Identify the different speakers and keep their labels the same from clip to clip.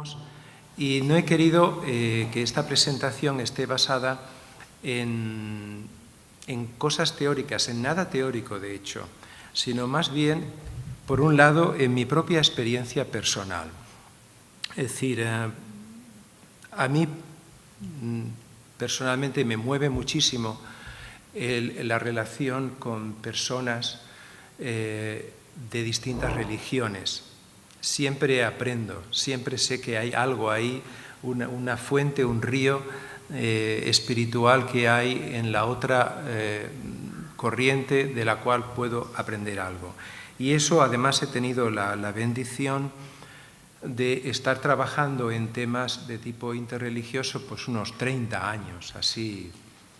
Speaker 1: estamos, y no he querido que esta presentación esté basada en cosas teóricas, en nada teórico de hecho, sino más bien, por un lado, en mi propia experiencia personal. Es decir, a mí personalmente me mueve muchísimo la relación con personas de distintas religiones. Siempre aprendo, siempre sé que hay algo ahí, una fuente, un río espiritual que hay en la otra corriente de la cual puedo aprender algo. Y eso, además, he tenido la bendición de estar trabajando en temas de tipo interreligioso pues unos 30 años, así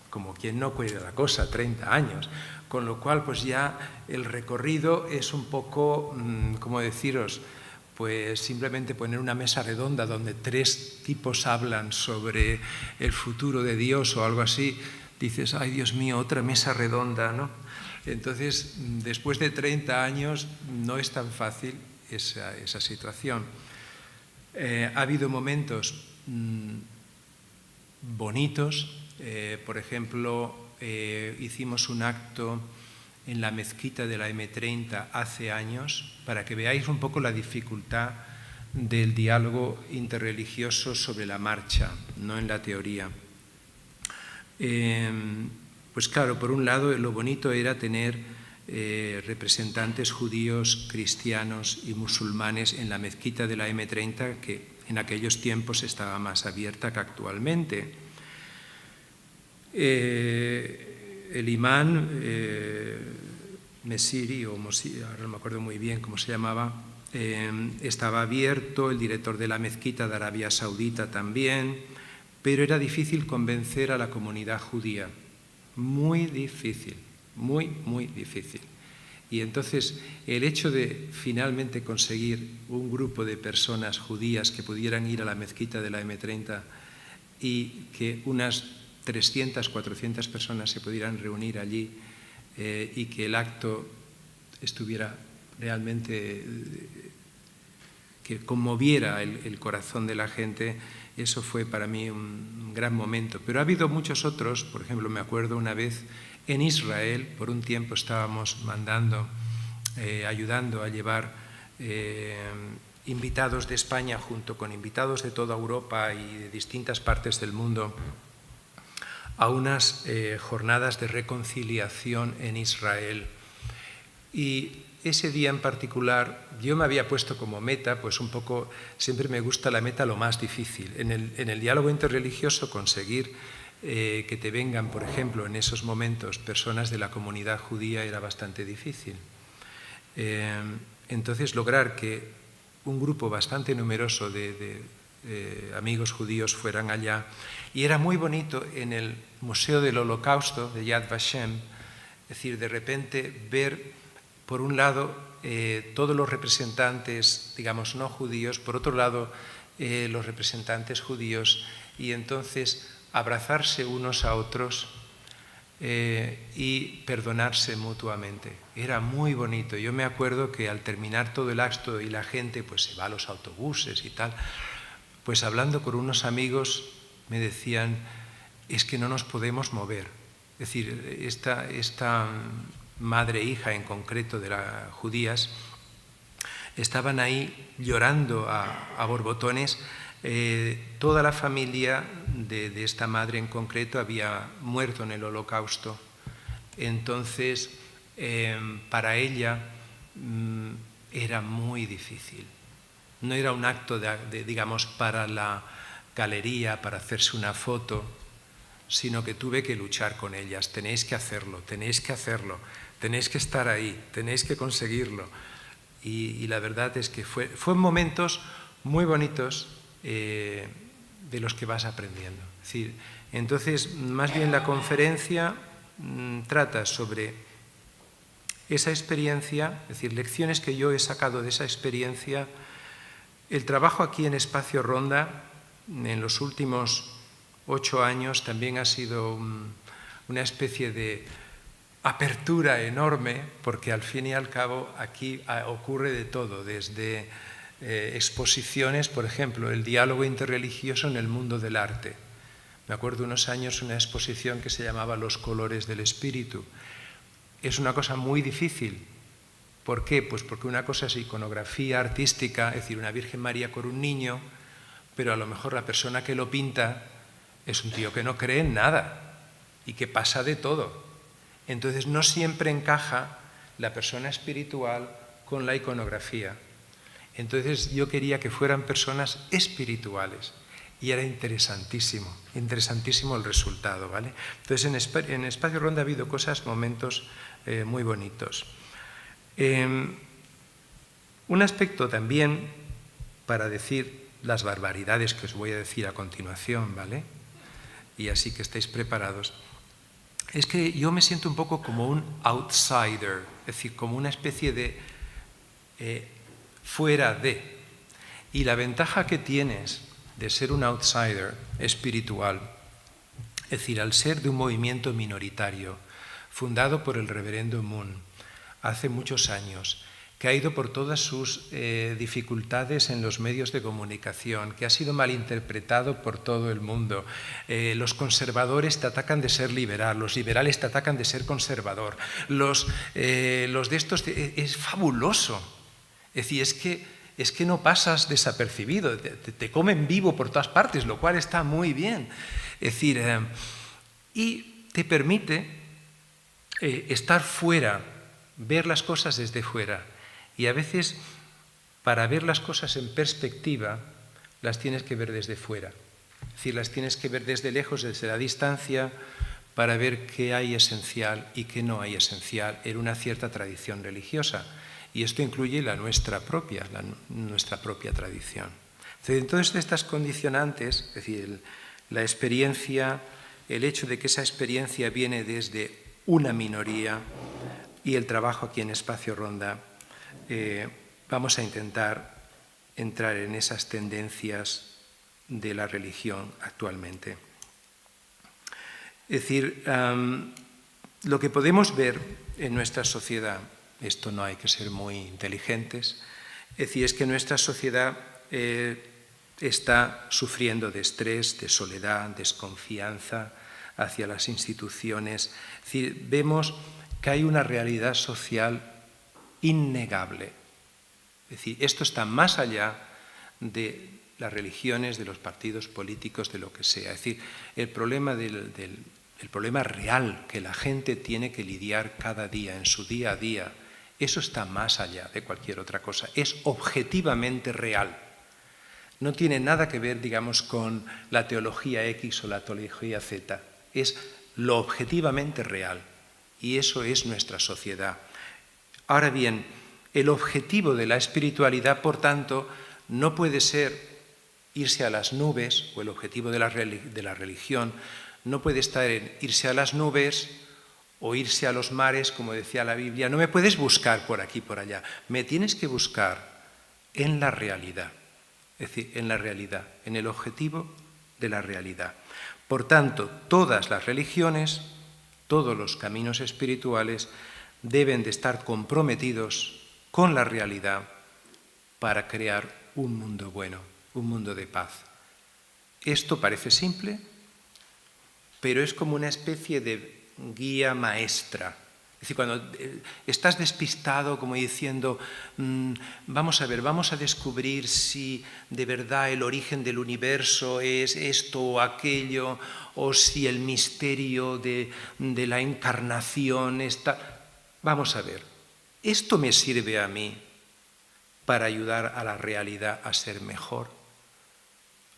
Speaker 1: como quien no cuida la cosa, 30 años. Con lo cual, pues ya el recorrido es un poco, ¿cómo deciros? Pues simplemente poner una mesa redonda donde 3 tipos hablan sobre el futuro de Dios o algo así, dices, ay Dios mío, otra mesa redonda, ¿no? Entonces, después de 30 años no es tan fácil esa situación. Ha habido momentos bonitos, por ejemplo, hicimos un acto en la mezquita de la M30 hace años, para que veáis un poco la dificultad del diálogo interreligioso sobre la marcha, no en la teoría. Pues claro, por un lado lo bonito era tener representantes judíos, cristianos y musulmanes en la mezquita de la M30, que en aquellos tiempos estaba más abierta que actualmente. El imán Mesiri, o Mosiri, ahora no me acuerdo muy bien cómo se llamaba, estaba abierto, el director de la mezquita de Arabia Saudita también, pero era difícil convencer a la comunidad judía, muy difícil, muy difícil. Y entonces el hecho de finalmente conseguir un grupo de personas judías que pudieran ir a la mezquita de la M30 y que unas 300, 400 personas se pudieran reunir allí y que el acto estuviera realmente, que conmoviera el corazón de la gente, eso fue para mí un gran momento. Pero ha habido muchos otros, por ejemplo, me acuerdo una vez en Israel, por un tiempo estábamos ayudando a llevar invitados de España junto con invitados de toda Europa y de distintas partes del mundo a unas jornadas de reconciliación en Israel. Y ese día en particular yo me había puesto como meta, pues un poco, siempre me gusta la meta lo más difícil. En el diálogo interreligioso conseguir que te vengan, por ejemplo, en esos momentos personas de la comunidad judía era bastante difícil. Entonces lograr que un grupo bastante numeroso de amigos judíos fueran allá, y era muy bonito en el Museo del Holocausto de Yad Vashem, es decir, de repente ver por un lado todos los representantes, digamos, no judíos, por otro lado los representantes judíos, y entonces abrazarse unos a otros y perdonarse mutuamente. Era muy bonito. Yo me acuerdo que al terminar todo el acto y la gente pues se va a los autobuses y tal, pues hablando con unos amigos me decían, es que no nos podemos mover. Es decir, esta madre e hija en concreto de las judías estaban ahí llorando a borbotones. Toda la familia de esta madre en concreto había muerto en el Holocausto. Entonces, para ella era muy difícil. No era un acto, digamos, para la galería, para hacerse una foto, sino que tuve que luchar con ellas. Tenéis que hacerlo, tenéis que hacerlo, tenéis que estar ahí, tenéis que conseguirlo. Y la verdad es que fue momentos muy bonitos de los que vas aprendiendo. Es decir, entonces, más bien la conferencia trata sobre esa experiencia, es decir, lecciones que yo he sacado de esa experiencia. El trabajo aquí en Espacio Ronda en los últimos 8 años también ha sido una especie de apertura enorme, porque al fin y al cabo aquí ocurre de todo, desde exposiciones, por ejemplo, el diálogo interreligioso en el mundo del arte. Me acuerdo unos años una exposición que se llamaba Los colores del espíritu. Es una cosa muy difícil. ¿Por qué? Pues porque una cosa es iconografía artística, es decir, una Virgen María con un niño, pero a lo mejor la persona que lo pinta es un tío que no cree en nada y que pasa de todo. Entonces no siempre encaja la persona espiritual con la iconografía. Entonces yo quería que fueran personas espirituales y era interesantísimo el resultado, ¿vale? Entonces en Espacio Ronda ha habido momentos muy bonitos. Un aspecto también, para decir las barbaridades que os voy a decir a continuación, ¿vale? Y así que estéis preparados, es que yo me siento un poco como un outsider, es decir, como una especie de fuera de. Y la ventaja que tienes de ser un outsider espiritual, es decir, al ser de un movimiento minoritario, fundado por el reverendo Moon hace muchos años, que ha ido por todas sus dificultades en los medios de comunicación, que ha sido malinterpretado por todo el mundo. Los conservadores te atacan de ser liberal, los liberales te atacan de ser conservador. Los de estos es fabuloso. Es decir, es que no pasas desapercibido, te comen vivo por todas partes, lo cual está muy bien. Es decir, y te permite estar fuera, ver las cosas desde fuera. Y a veces, para ver las cosas en perspectiva, las tienes que ver desde fuera. Es decir, las tienes que ver desde lejos, desde la distancia, para ver qué hay esencial y qué no hay esencial en una cierta tradición religiosa. Y esto incluye la nuestra propia tradición. Entonces, estas condicionantes, es decir, la experiencia, el hecho de que esa experiencia viene desde una minoría y el trabajo aquí en Espacio Ronda, vamos a intentar entrar en esas tendencias de la religión actualmente. Es decir, lo que podemos ver en nuestra sociedad, esto no hay que ser muy inteligentes, es decir, es que nuestra sociedad está sufriendo de estrés, de soledad, desconfianza hacia las instituciones. Es decir, vemos que hay una realidad social innegable. Es decir, esto está más allá de las religiones, de los partidos políticos, de lo que sea. Es decir, el problema el problema real que la gente tiene que lidiar cada día, en su día a día, eso está más allá de cualquier otra cosa. Es objetivamente real. No tiene nada que ver, digamos, con la teología X o la teología Z. Es lo objetivamente real. Y eso es nuestra sociedad. Ahora bien, el objetivo de la espiritualidad, por tanto, no puede ser irse a las nubes, o el objetivo de la religión no puede estar en irse a las nubes o irse a los mares, como decía la Biblia. No me puedes buscar por aquí, por allá. Me tienes que buscar en la realidad. Es decir, en la realidad, en el objetivo de la realidad. Por tanto, todas las religiones, todos los caminos espirituales deben de estar comprometidos con la realidad para crear un mundo bueno, un mundo de paz. Esto parece simple, pero es como una especie de guía maestra. Es decir, cuando estás despistado, como diciendo, vamos a ver, vamos a descubrir si de verdad el origen del universo es esto o aquello, o si el misterio de la encarnación está... Vamos a ver, ¿esto me sirve a mí para ayudar a la realidad a ser mejor?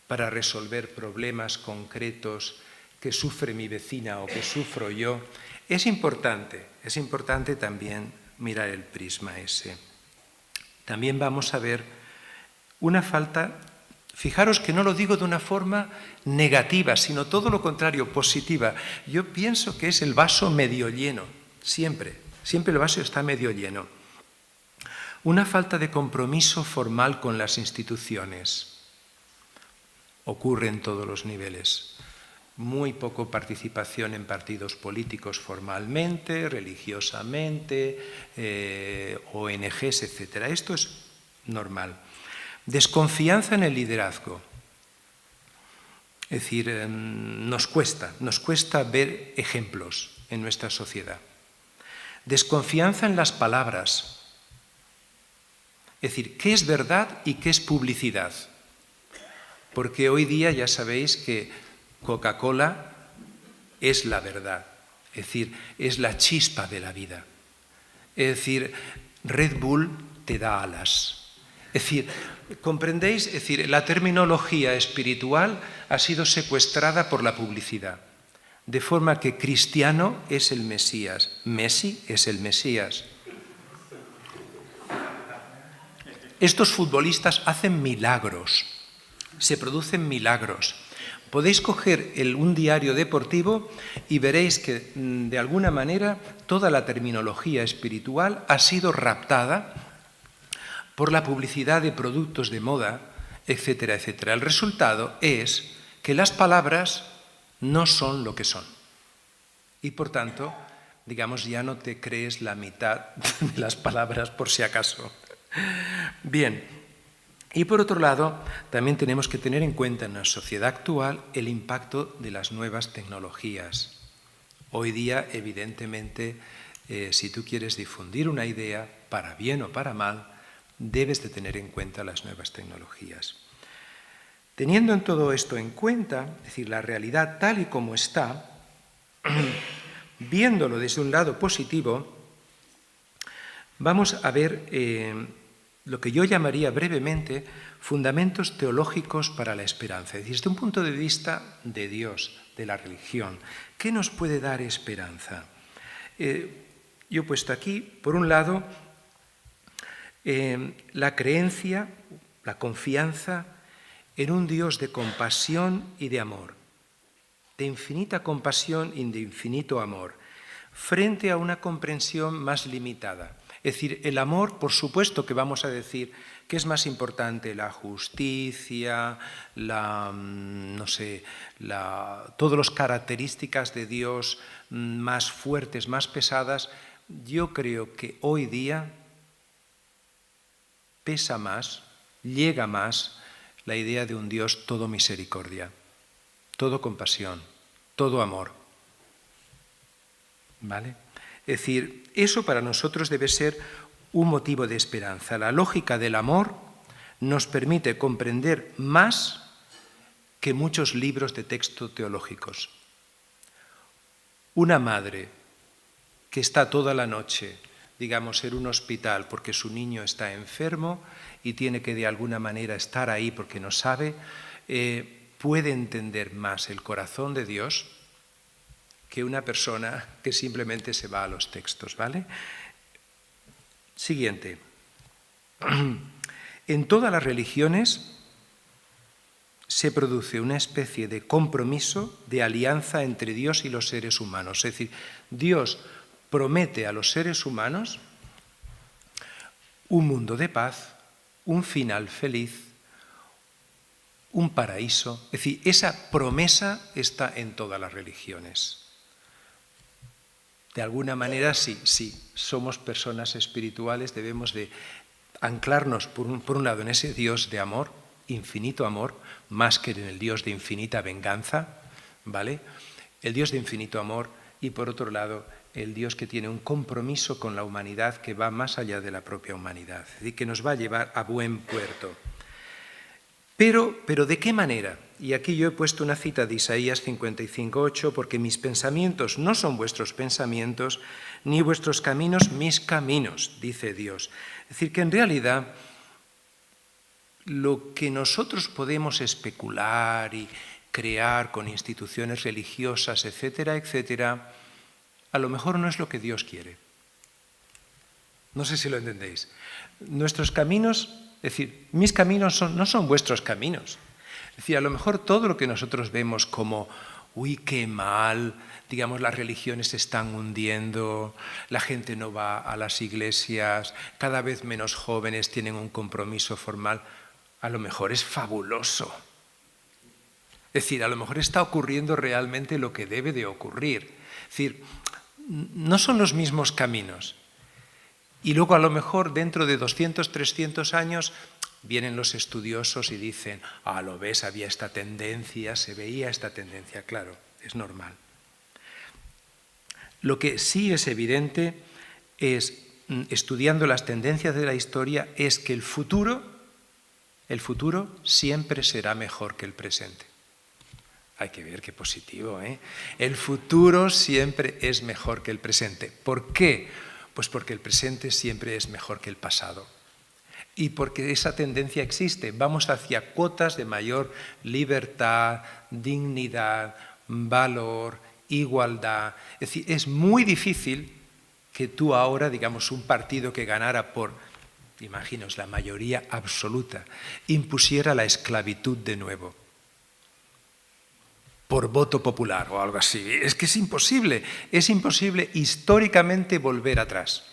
Speaker 1: ¿Para resolver problemas concretos que sufre mi vecina o que sufro yo? Es importante también mirar el prisma ese. También vamos a ver una falta, fijaros que no lo digo de una forma negativa, sino todo lo contrario, positiva. Yo pienso que es el vaso medio lleno, siempre el vaso está medio lleno. Una falta de compromiso formal con las instituciones. Ocurre en todos los niveles. Muy poco participación en partidos políticos formalmente, religiosamente, ONGs, etc. Esto es normal. Desconfianza en el liderazgo. Es decir, nos cuesta ver ejemplos en nuestra sociedad. Desconfianza en las palabras. Es decir, ¿qué es verdad y qué es publicidad? Porque hoy día ya sabéis que Coca-Cola es la verdad, es decir, es la chispa de la vida. Es decir, Red Bull te da alas. Es decir, ¿comprendéis? Es decir, la terminología espiritual ha sido secuestrada por la publicidad. De forma que cristiano es el Mesías, Messi es el Mesías. Estos futbolistas hacen milagros, se producen milagros. Podéis coger un diario deportivo y veréis que de alguna manera toda la terminología espiritual ha sido raptada por la publicidad de productos de moda, etcétera, etcétera. El resultado es que las palabras no son lo que son. Y por tanto, digamos, ya no te crees la mitad de las palabras por si acaso. Bien, y por otro lado, también tenemos que tener en cuenta en la sociedad actual el impacto de las nuevas tecnologías. Hoy día, evidentemente, si tú quieres difundir una idea, para bien o para mal, debes de tener en cuenta las nuevas tecnologías. Teniendo en todo esto en cuenta, es decir, la realidad tal y como está, viéndolo desde un lado positivo, vamos a ver lo que yo llamaría brevemente fundamentos teológicos para la esperanza. Es decir, desde un punto de vista de Dios, de la religión, ¿qué nos puede dar esperanza? Yo he puesto aquí, por un lado, la creencia, la confianza en un Dios de compasión y de amor, de infinita compasión y de infinito amor, frente a una comprensión más limitada. Es decir, el amor, por supuesto que vamos a decir que es más importante la justicia, todas las características de Dios más fuertes, más pesadas. Yo creo que hoy día pesa más, llega más la idea de un Dios todo misericordia, todo compasión, todo amor. ¿Vale? Es decir, eso para nosotros debe ser un motivo de esperanza. La lógica del amor nos permite comprender más que muchos libros de texto teológicos. Una madre que está toda la noche, digamos, en un hospital porque su niño está enfermo y tiene que de alguna manera estar ahí porque no sabe, puede entender más el corazón de Dios que una persona que simplemente se va a los textos, ¿vale? Siguiente. En todas las religiones se produce una especie de compromiso, de alianza entre Dios y los seres humanos. Es decir, Dios promete a los seres humanos un mundo de paz, un final feliz, un paraíso. Es decir, esa promesa está en todas las religiones. De alguna manera, sí, somos personas espirituales, debemos de anclarnos por un lado en ese Dios de amor, infinito amor, más que en el Dios de infinita venganza, ¿vale? El Dios de infinito amor y por otro lado el Dios que tiene un compromiso con la humanidad que va más allá de la propia humanidad, es decir, que nos va a llevar a buen puerto. Pero ¿de qué manera? Y aquí yo he puesto una cita de Isaías 55:8, porque mis pensamientos no son vuestros pensamientos, ni vuestros caminos mis caminos, dice Dios. Es decir, que en realidad lo que nosotros podemos especular y crear con instituciones religiosas, etcétera, etcétera, a lo mejor no es lo que Dios quiere. No sé si lo entendéis. Nuestros caminos, es decir, mis caminos no son vuestros caminos. Es decir, a lo mejor todo lo que nosotros vemos como, uy, qué mal, digamos, las religiones se están hundiendo, la gente no va a las iglesias, cada vez menos jóvenes tienen un compromiso formal, a lo mejor es fabuloso. Es decir, a lo mejor está ocurriendo realmente lo que debe de ocurrir. Es decir, no son los mismos caminos. Y luego a lo mejor dentro de 200, 300 años vienen los estudiosos y dicen, lo ves, había esta tendencia, se veía esta tendencia, claro, es normal. Lo que sí es evidente es, estudiando las tendencias de la historia, es que el futuro siempre será mejor que el presente. Hay que ver qué positivo, ¿eh? El futuro siempre es mejor que el presente. ¿Por qué? Pues porque el presente siempre es mejor que el pasado. Y porque esa tendencia existe. Vamos hacia cuotas de mayor libertad, dignidad, valor, igualdad. Es decir, es muy difícil que tú ahora, digamos, un partido que ganara por, imaginaos, la mayoría absoluta, impusiera la esclavitud de nuevo, por voto popular o algo así. Es que es imposible históricamente volver atrás.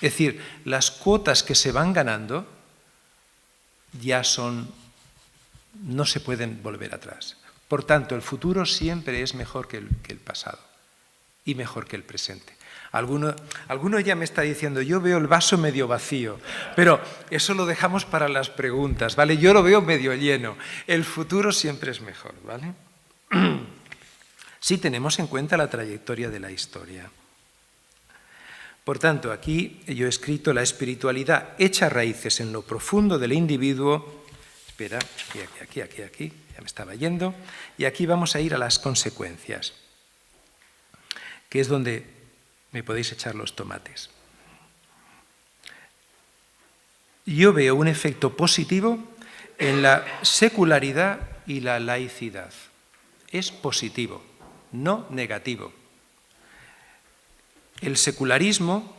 Speaker 1: Es decir, las cuotas que se van ganando ya no se pueden volver atrás. Por tanto, el futuro siempre es mejor que el pasado y mejor que el presente. Alguno ya me está diciendo, yo veo el vaso medio vacío, pero eso lo dejamos para las preguntas, ¿vale? Yo lo veo medio lleno. El futuro siempre es mejor, ¿vale? Si tenemos en cuenta la trayectoria de la historia. Por tanto, aquí yo he escrito la espiritualidad echa raíces en lo profundo del individuo. Espera, aquí, ya me estaba yendo. Y aquí vamos a ir a las consecuencias, que es donde me podéis echar los tomates. Yo veo un efecto positivo en la secularidad y la laicidad. Es positivo, no negativo. El secularismo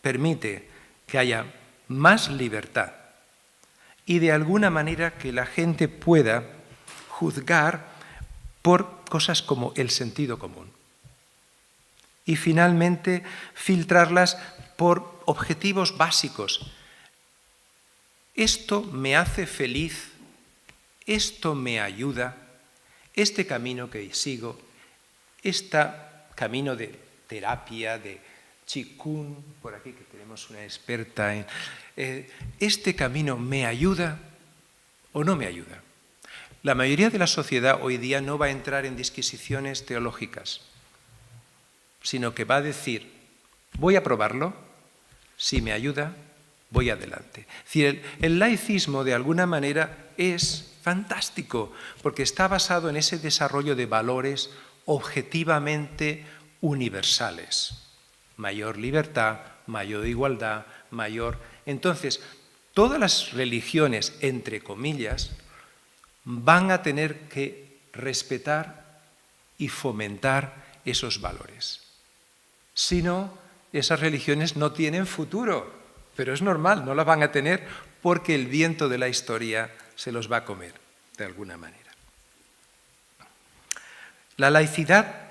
Speaker 1: permite que haya más libertad y de alguna manera que la gente pueda juzgar por cosas como el sentido común. Y finalmente filtrarlas por objetivos básicos. Esto me hace feliz, esto me ayuda, este camino que sigo, este camino de terapia, de Qigong, por aquí que tenemos una experta en... ¿este camino me ayuda o no me ayuda? La mayoría de la sociedad hoy día no va a entrar en disquisiciones teológicas, sino que va a decir, voy a probarlo, si me ayuda, voy adelante. Es decir, el laicismo de alguna manera es fantástico, porque está basado en ese desarrollo de valores objetivamente universales. Mayor libertad, mayor igualdad, mayor... Entonces, todas las religiones, entre comillas, van a tener que respetar y fomentar esos valores. Si no, esas religiones no tienen futuro, pero es normal, no las van a tener porque el viento de la historia se los va a comer, de alguna manera. La laicidad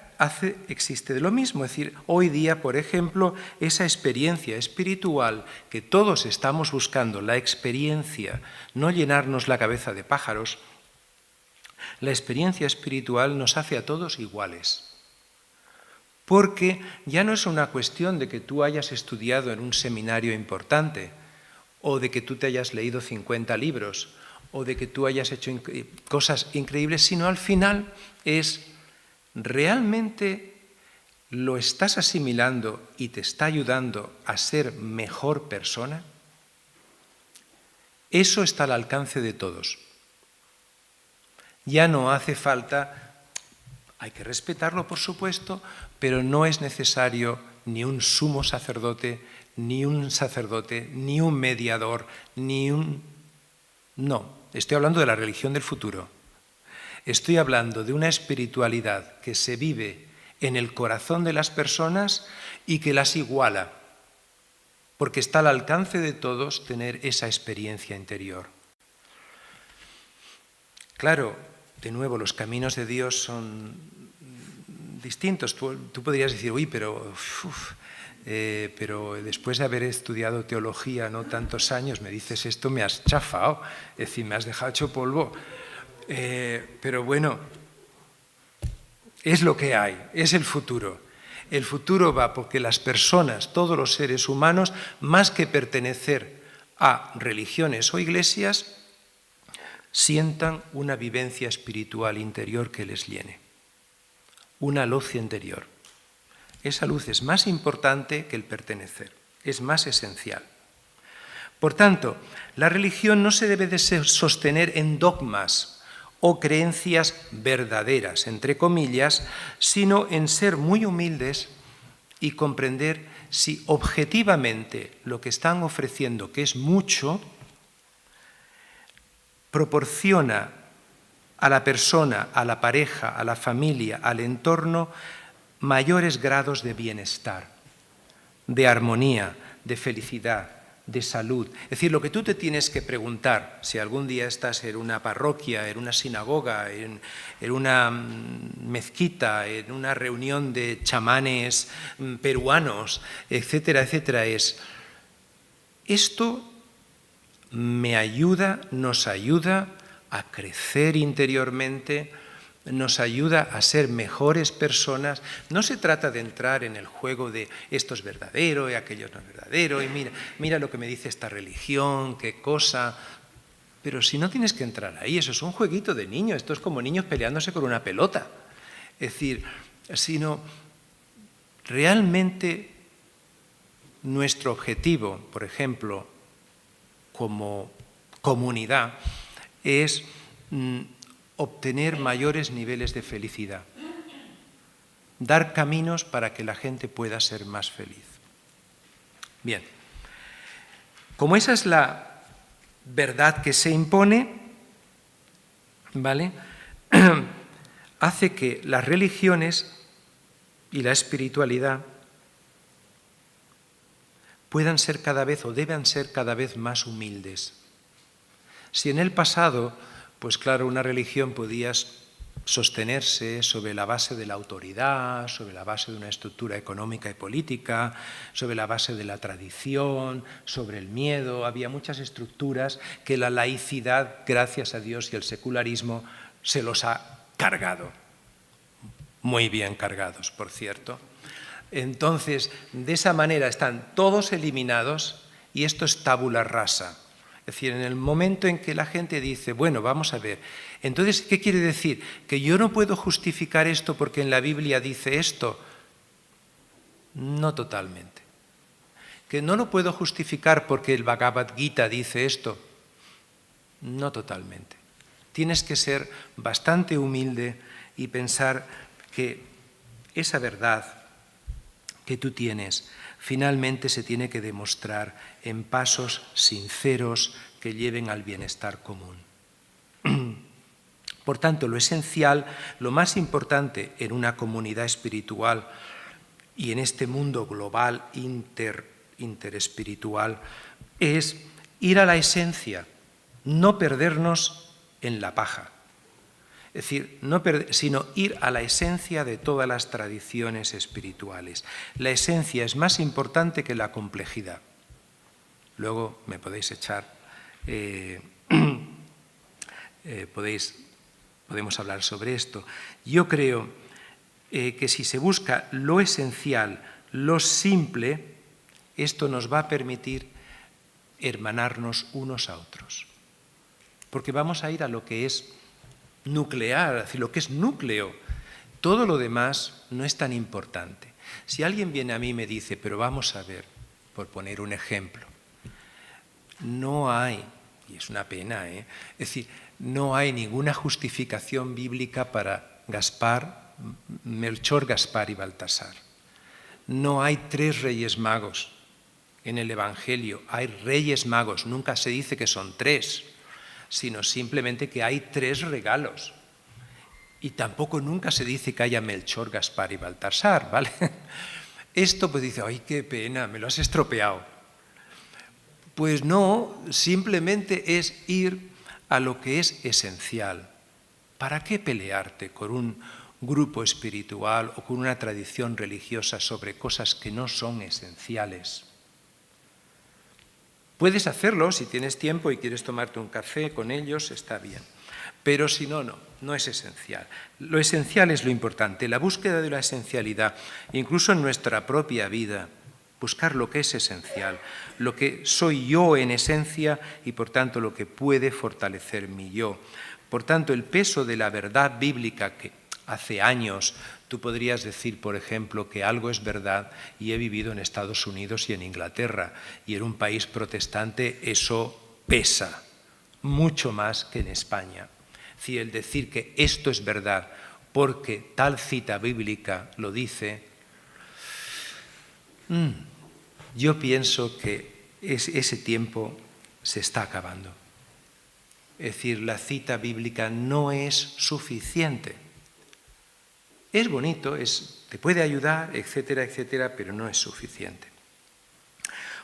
Speaker 1: existe de lo mismo, es decir, hoy día, por ejemplo, esa experiencia espiritual que todos estamos buscando, la experiencia, no llenarnos la cabeza de pájaros, la experiencia espiritual nos hace a todos iguales. Porque ya no es una cuestión de que tú hayas estudiado en un seminario importante, o de que tú te hayas leído 50 libros, o de que tú hayas hecho cosas increíbles, sino al final es, ¿realmente lo estás asimilando y te está ayudando a ser mejor persona? Eso está al alcance de todos. Ya no hace falta... Hay que respetarlo, por supuesto, pero no es necesario ni un sumo sacerdote, ni un mediador, ni un... No, estoy hablando de la religión del futuro. Estoy hablando de una espiritualidad que se vive en el corazón de las personas y que las iguala, porque está al alcance de todos tener esa experiencia interior. Claro, de nuevo, los caminos de Dios son distintos. Tú podrías decir, uy, pero después de haber estudiado teología no tantos años, me dices esto, me has chafado, es decir, me has dejado hecho polvo. Pero bueno, es lo que hay, es el futuro. El futuro va porque las personas, todos los seres humanos, más que pertenecer a religiones o iglesias, sientan una vivencia espiritual interior que les llene, una luz interior. Esa luz es más importante que el pertenecer, es más esencial. Por tanto, la religión no se debe de sostener en dogmas o creencias verdaderas, entre comillas, sino en ser muy humildes y comprender si objetivamente lo que están ofreciendo, que es mucho, proporciona a la persona, a la pareja, a la familia, al entorno, mayores grados de bienestar, de armonía, de felicidad, de salud. Es decir, lo que tú te tienes que preguntar, si algún día estás en una parroquia, en una sinagoga, en una mezquita, en una reunión de chamanes peruanos, etcétera, etcétera, es: ¿esto me ayuda, nos ayuda a crecer interiormente, nos ayuda a ser mejores personas? No se trata de entrar en el juego de esto es verdadero y aquello no es verdadero, y mira lo que me dice esta religión, qué cosa. Pero si no tienes que entrar ahí, eso es un jueguito de niños, esto es como niños peleándose con una pelota. Es decir, sino realmente nuestro objetivo, por ejemplo, como comunidad, es obtener mayores niveles de felicidad, dar caminos para que la gente pueda ser más feliz. Bien, como esa es la verdad que se impone, ¿vale?, hace que las religiones y la espiritualidad puedan ser cada vez o deban ser cada vez más humildes. Si en el pasado, pues claro, una religión podía sostenerse sobre la base de la autoridad, sobre la base de una estructura económica y política, sobre la base de la tradición, sobre el miedo, había muchas estructuras que la laicidad, gracias a Dios, y el secularismo se los ha cargado. Muy bien cargados, por cierto. Entonces, de esa manera están todos eliminados y esto es tabula rasa. Es decir, en el momento en que la gente dice, bueno, vamos a ver, entonces, ¿qué quiere decir? ¿Que yo no puedo justificar esto porque en la Biblia dice esto? No totalmente. ¿Que no lo puedo justificar porque el Bhagavad Gita dice esto? No totalmente. Tienes que ser bastante humilde y pensar que esa verdad que tú tienes finalmente se tiene que demostrar en pasos sinceros que lleven al bienestar común. Por tanto, lo esencial, lo más importante en una comunidad espiritual y en este mundo global interespiritual es ir a la esencia, no perdernos en la paja. Es decir, sino ir a la esencia de todas las tradiciones espirituales. La esencia es más importante que la complejidad. Luego me podéis echar, podemos hablar sobre esto. Yo creo que si se busca lo esencial, lo simple, esto nos va a permitir hermanarnos unos a otros. Porque vamos a ir a lo que es nuclear, es decir, lo que es núcleo. Todo lo demás no es tan importante. Si alguien viene a mí y me dice, pero vamos a ver, por poner un ejemplo, no hay, y es una pena, es decir, no hay ninguna justificación bíblica para Gaspar, Melchor, Gaspar y Baltasar. No hay 3 reyes magos en el Evangelio, hay reyes magos, nunca se dice que son 3, sino simplemente que hay 3 regalos. Y tampoco nunca se dice que haya Melchor, Gaspar y Baltasar, ¿vale? Esto pues dice, ¡ay, qué pena, me lo has estropeado! Pues no, simplemente es ir a lo que es esencial. ¿Para qué pelearte con un grupo espiritual o con una tradición religiosa sobre cosas que no son esenciales? Puedes hacerlo si tienes tiempo y quieres tomarte un café con ellos, está bien. Pero si no, no es esencial. Lo esencial es lo importante, la búsqueda de la esencialidad, incluso en nuestra propia vida. buscar lo que es esencial, lo que soy yo en esencia y por tanto lo que puede fortalecer mi yo. Por tanto, el peso de la verdad bíblica que hace años tú podrías decir, por ejemplo, que algo es verdad y he vivido en Estados Unidos y en Inglaterra y en un país protestante eso pesa mucho más que en España. Es decir, el decir que esto es verdad porque tal cita bíblica lo dice, yo pienso que ese tiempo se está acabando. Es decir, la cita bíblica no es suficiente. Es bonito, te puede ayudar, etcétera, etcétera, pero no es suficiente.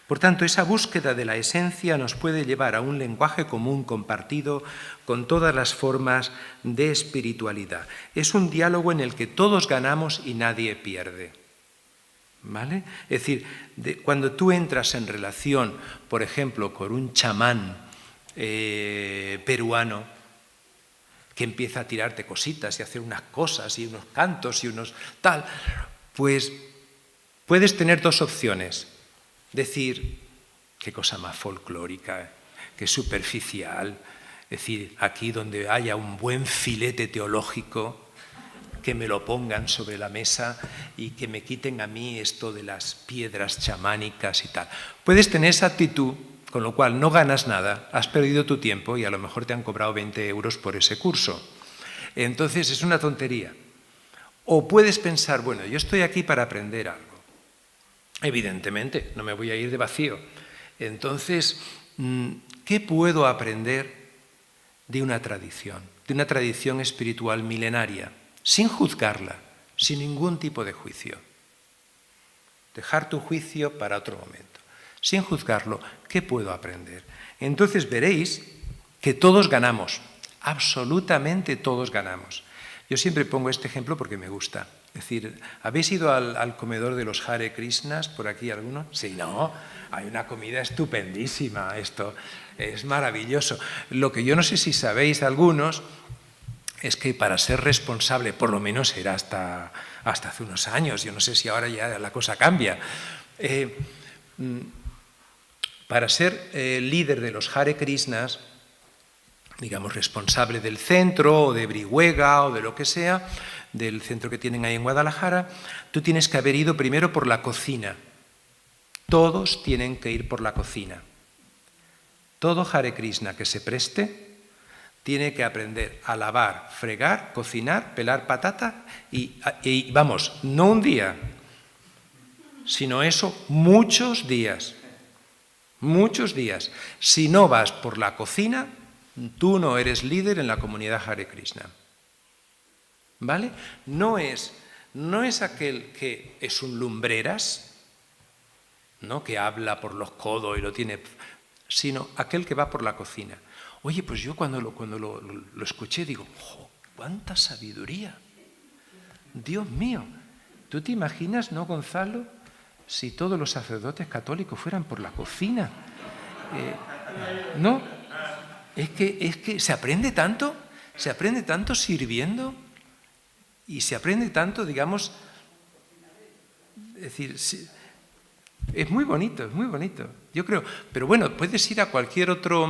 Speaker 1: Por tanto, esa búsqueda de la esencia nos puede llevar a un lenguaje común compartido con todas las formas de espiritualidad. Es un diálogo en el que todos ganamos y nadie pierde. ¿Vale? Es decir, cuando tú entras en relación, por ejemplo, con un chamán peruano, que empieza a tirarte cositas y a hacer unas cosas y unos cantos y unos tal, pues puedes tener dos opciones. Decir, qué cosa más folclórica, qué superficial. Es decir, aquí donde haya un buen filete teológico, que me lo pongan sobre la mesa y que me quiten a mí esto de las piedras chamánicas y tal. Puedes tener esa actitud, con lo cual no ganas nada, has perdido tu tiempo y a lo mejor te han cobrado 20 euros por ese curso. Entonces es una tontería. O puedes pensar, bueno, yo estoy aquí para aprender algo. Evidentemente, no me voy a ir de vacío. Entonces, ¿qué puedo aprender de una tradición espiritual milenaria? Sin juzgarla, sin ningún tipo de juicio. Dejar tu juicio para otro momento. Sin juzgarlo, ¿qué puedo aprender? Entonces veréis que todos ganamos, absolutamente todos ganamos. Yo siempre pongo este ejemplo porque me gusta. Es decir, ¿habéis ido al comedor de los Hare Krishnas por aquí alguno? Sí, ¿no? Hay una comida estupendísima, esto es maravilloso. Lo que yo no sé si sabéis algunos es que para ser responsable, por lo menos era hasta hace unos años, yo no sé si ahora ya la cosa cambia, para ser líder de los Hare Krishnas, digamos responsable del centro o de Brihuega o de lo que sea, del centro que tienen ahí en Guadalajara, tú tienes que haber ido primero por la cocina. Todos tienen que ir por la cocina. Todo Hare Krishna que se preste tiene que aprender a lavar, fregar, cocinar, pelar patata y vamos, no un día, sino eso muchos días. Muchos días. Si no vas por la cocina, tú no eres líder en la comunidad Hare Krishna. ¿Vale? No es aquel que es un lumbreras, ¿no? Que habla por los codos y lo tiene, sino aquel que va por la cocina. Oye, pues yo cuando lo escuché digo, ¡oh, cuánta sabiduría! Dios mío, ¿tú te imaginas, no, Gonzalo, si todos los sacerdotes católicos fueran por la cocina? ¿No? Es que se aprende tanto sirviendo y se aprende tanto, digamos, es decir, es muy bonito, yo creo. Pero bueno, puedes ir a cualquier otro,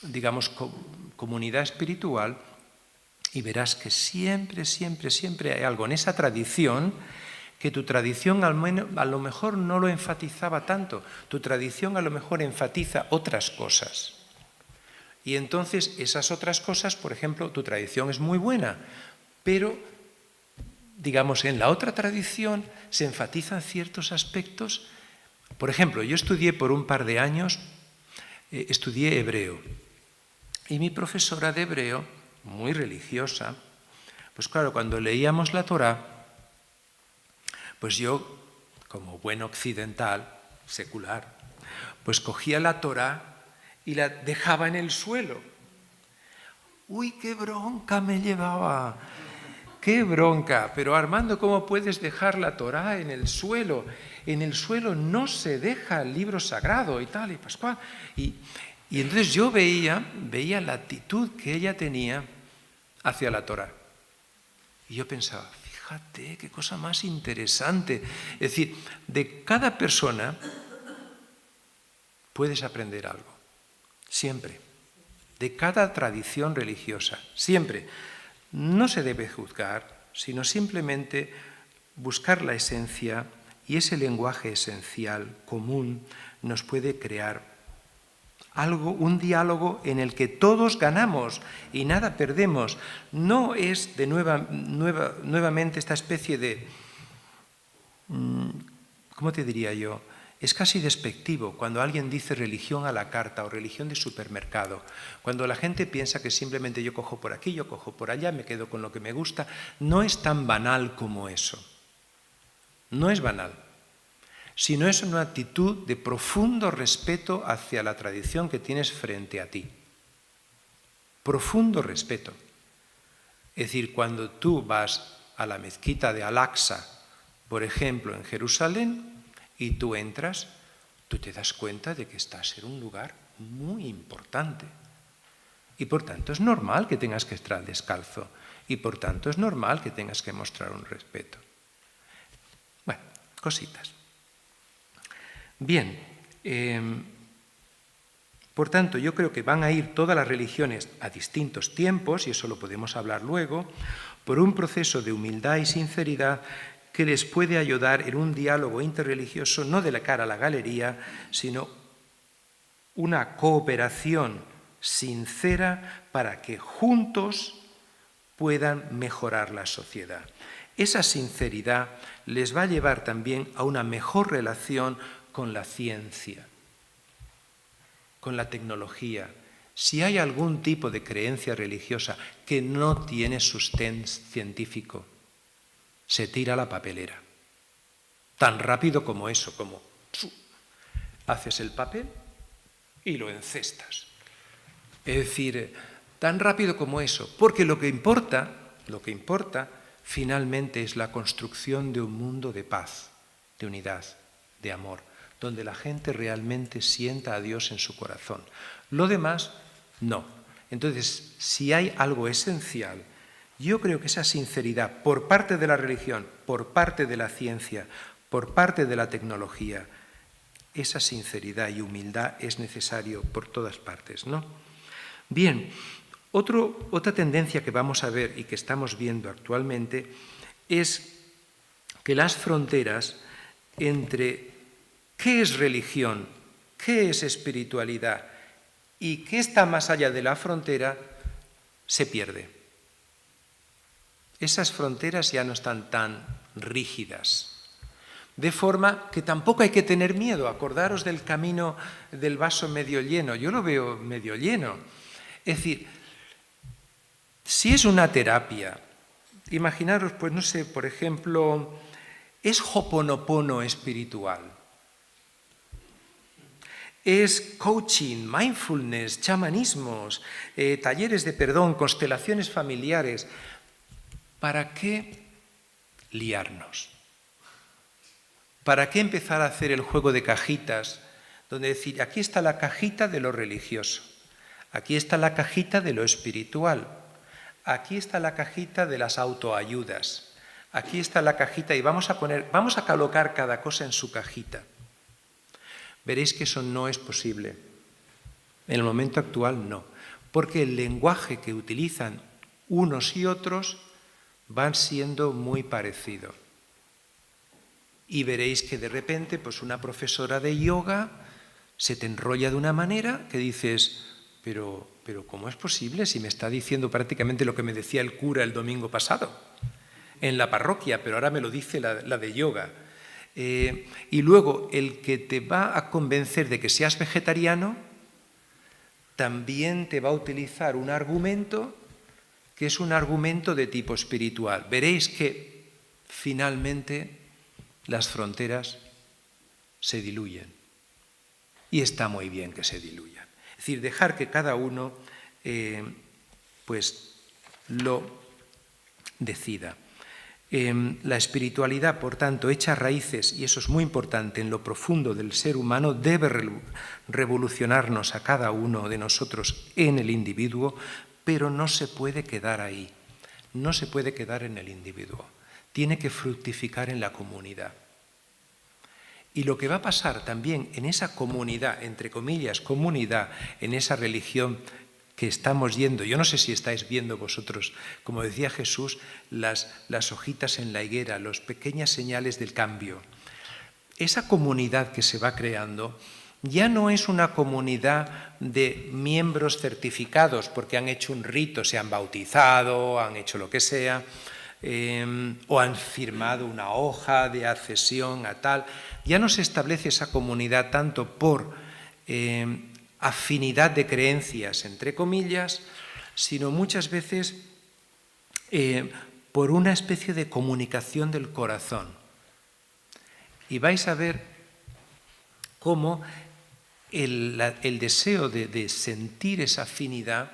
Speaker 1: digamos, comunidad espiritual y verás que siempre hay algo en esa tradición que tu tradición a lo mejor no lo enfatizaba tanto. Tu tradición a lo mejor enfatiza otras cosas. Y entonces esas otras cosas, por ejemplo, tu tradición es muy buena, pero, digamos, en la otra tradición se enfatizan ciertos aspectos. Por ejemplo, yo estudié por un par de años, estudié hebreo. Y mi profesora de hebreo, muy religiosa, pues claro, cuando leíamos la Torá, pues yo, como buen occidental, secular, pues cogía la Torá y la dejaba en el suelo. ¡Uy, qué bronca me llevaba! ¡Qué bronca! Pero Armando, ¿cómo puedes dejar la Torá en el suelo? En el suelo no se deja el libro sagrado y tal, y Pascual. Y entonces yo veía la actitud que ella tenía hacia la Torá. Y yo pensaba, Fíjate, qué cosa más interesante. Es decir, de cada persona puedes aprender algo, siempre. De cada tradición religiosa, siempre. No se debe juzgar, sino simplemente buscar la esencia, y ese lenguaje esencial, común, nos puede crear algo, un diálogo en el que todos ganamos y nada perdemos. No es de nuevamente esta especie de, ¿cómo te diría yo? Es casi despectivo cuando alguien dice religión a la carta o religión de supermercado. Cuando la gente piensa que simplemente yo cojo por aquí, yo cojo por allá, me quedo con lo que me gusta. No es tan banal como eso. No es banal, sino es una actitud de profundo respeto hacia la tradición que tienes frente a ti. Profundo respeto. Es decir, cuando tú vas a la mezquita de Al-Aqsa, por ejemplo, en Jerusalén, y tú entras, tú te das cuenta de que estás en un lugar muy importante. Y por tanto es normal que tengas que estar descalzo. Y por tanto es normal que tengas que mostrar un respeto. Bueno, cositas. Bien, por tanto yo creo que van a ir todas las religiones a distintos tiempos, y eso lo podemos hablar luego, por un proceso de humildad y sinceridad que les puede ayudar en un diálogo interreligioso, no de la cara a la galería, sino una cooperación sincera para que juntos puedan mejorar la sociedad. Esa sinceridad les va a llevar también a una mejor relación con la ciencia, con la tecnología. Si hay algún tipo de creencia religiosa que no tiene sustento científico, se tira a la papelera. Tan rápido como eso, como haces el papel y lo encestas. Es decir, tan rápido como eso, porque lo que importa finalmente es la construcción de un mundo de paz, de unidad, de amor, donde la gente realmente sienta a Dios en su corazón. Lo demás, no. Entonces, si hay algo esencial, yo creo que esa sinceridad por parte de la religión, por parte de la ciencia, por parte de la tecnología, esa sinceridad y humildad es necesario por todas partes, ¿no? Bien, otra tendencia que vamos a ver y que estamos viendo actualmente es que las fronteras entre qué es religión, qué es espiritualidad y qué está más allá de la frontera se pierde. Esas fronteras ya no están tan rígidas. De forma que tampoco hay que tener miedo. Acordaros del camino del vaso medio lleno. Yo lo veo medio lleno. Es decir, si es una terapia, imaginaros, pues no sé, por ejemplo, es Ho'oponopono espiritual. Es coaching, mindfulness, chamanismos, talleres de perdón, constelaciones familiares. ¿Para qué liarnos? ¿Para qué empezar a hacer el juego de cajitas? Donde decir, aquí está la cajita de lo religioso, aquí está la cajita de lo espiritual, aquí está la cajita de las autoayudas, aquí está la cajita y vamos a colocar cada cosa en su cajita. Veréis que eso no es posible. En el momento actual no, porque el lenguaje que utilizan unos y otros van siendo muy parecidos. Y veréis que de repente, pues una profesora de yoga se te enrolla de una manera que dices, pero ¿cómo es posible si me está diciendo prácticamente lo que me decía el cura el domingo pasado en la parroquia, pero ahora me lo dice la de yoga? Y luego el que te va a convencer de que seas vegetariano también te va a utilizar un argumento que es un argumento de tipo espiritual. Veréis que finalmente las fronteras se diluyen. Y está muy bien que se diluyan. Es decir, dejar que cada uno pues lo decida. La espiritualidad, por tanto, echa raíces, y eso es muy importante, en lo profundo del ser humano, debe revolucionarnos a cada uno de nosotros en el individuo, pero no se puede quedar ahí, no se puede quedar en el individuo. tiene que fructificar en la comunidad. Y lo que va a pasar también en esa comunidad, entre comillas, comunidad, en esa religión que estamos yendo, yo no sé si estáis viendo vosotros, como decía Jesús, las hojitas en la higuera, las pequeñas señales del cambio. Esa comunidad que se va creando ya no es una comunidad de miembros certificados porque han hecho un rito, se han bautizado, han hecho lo que sea, o han firmado una hoja de accesión a tal. Ya no se establece esa comunidad tanto por afinidad de creencias, entre comillas, sino muchas veces por una especie de comunicación del corazón. Y vais a ver cómo el deseo de sentir esa afinidad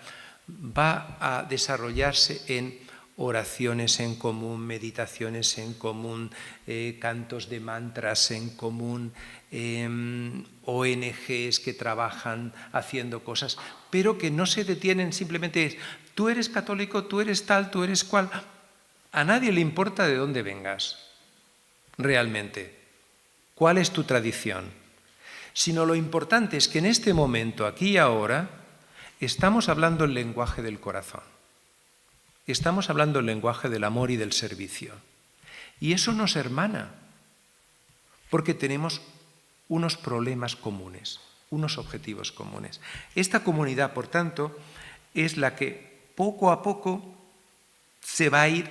Speaker 1: va a desarrollarse en oraciones en común, meditaciones en común, cantos de mantras en común, ONGs que trabajan haciendo cosas, pero que no se detienen simplemente, tú eres católico, tú eres tal, tú eres cual. A nadie le importa de dónde vengas, realmente. ¿Cuál es tu tradición? Sino lo importante es que en este momento, aquí y ahora, estamos hablando el lenguaje del corazón. Estamos hablando el lenguaje del amor y del servicio. Y eso nos hermana, porque tenemos unos problemas comunes, unos objetivos comunes. Esta comunidad, por tanto, es la que poco a poco se va a ir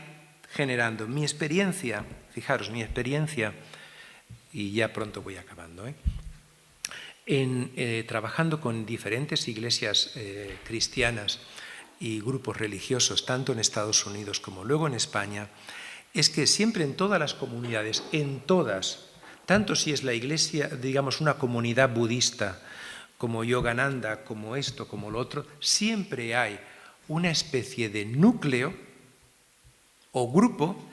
Speaker 1: generando. Mi experiencia, fijaros, mi experiencia, y ya pronto voy acabando, trabajando con diferentes iglesias cristianas y grupos religiosos, tanto en Estados Unidos como luego en España, es que siempre en todas las comunidades, en todas, tanto si es la iglesia, digamos, una comunidad budista, como Yogananda, como esto, como lo otro, siempre hay una especie de núcleo o grupo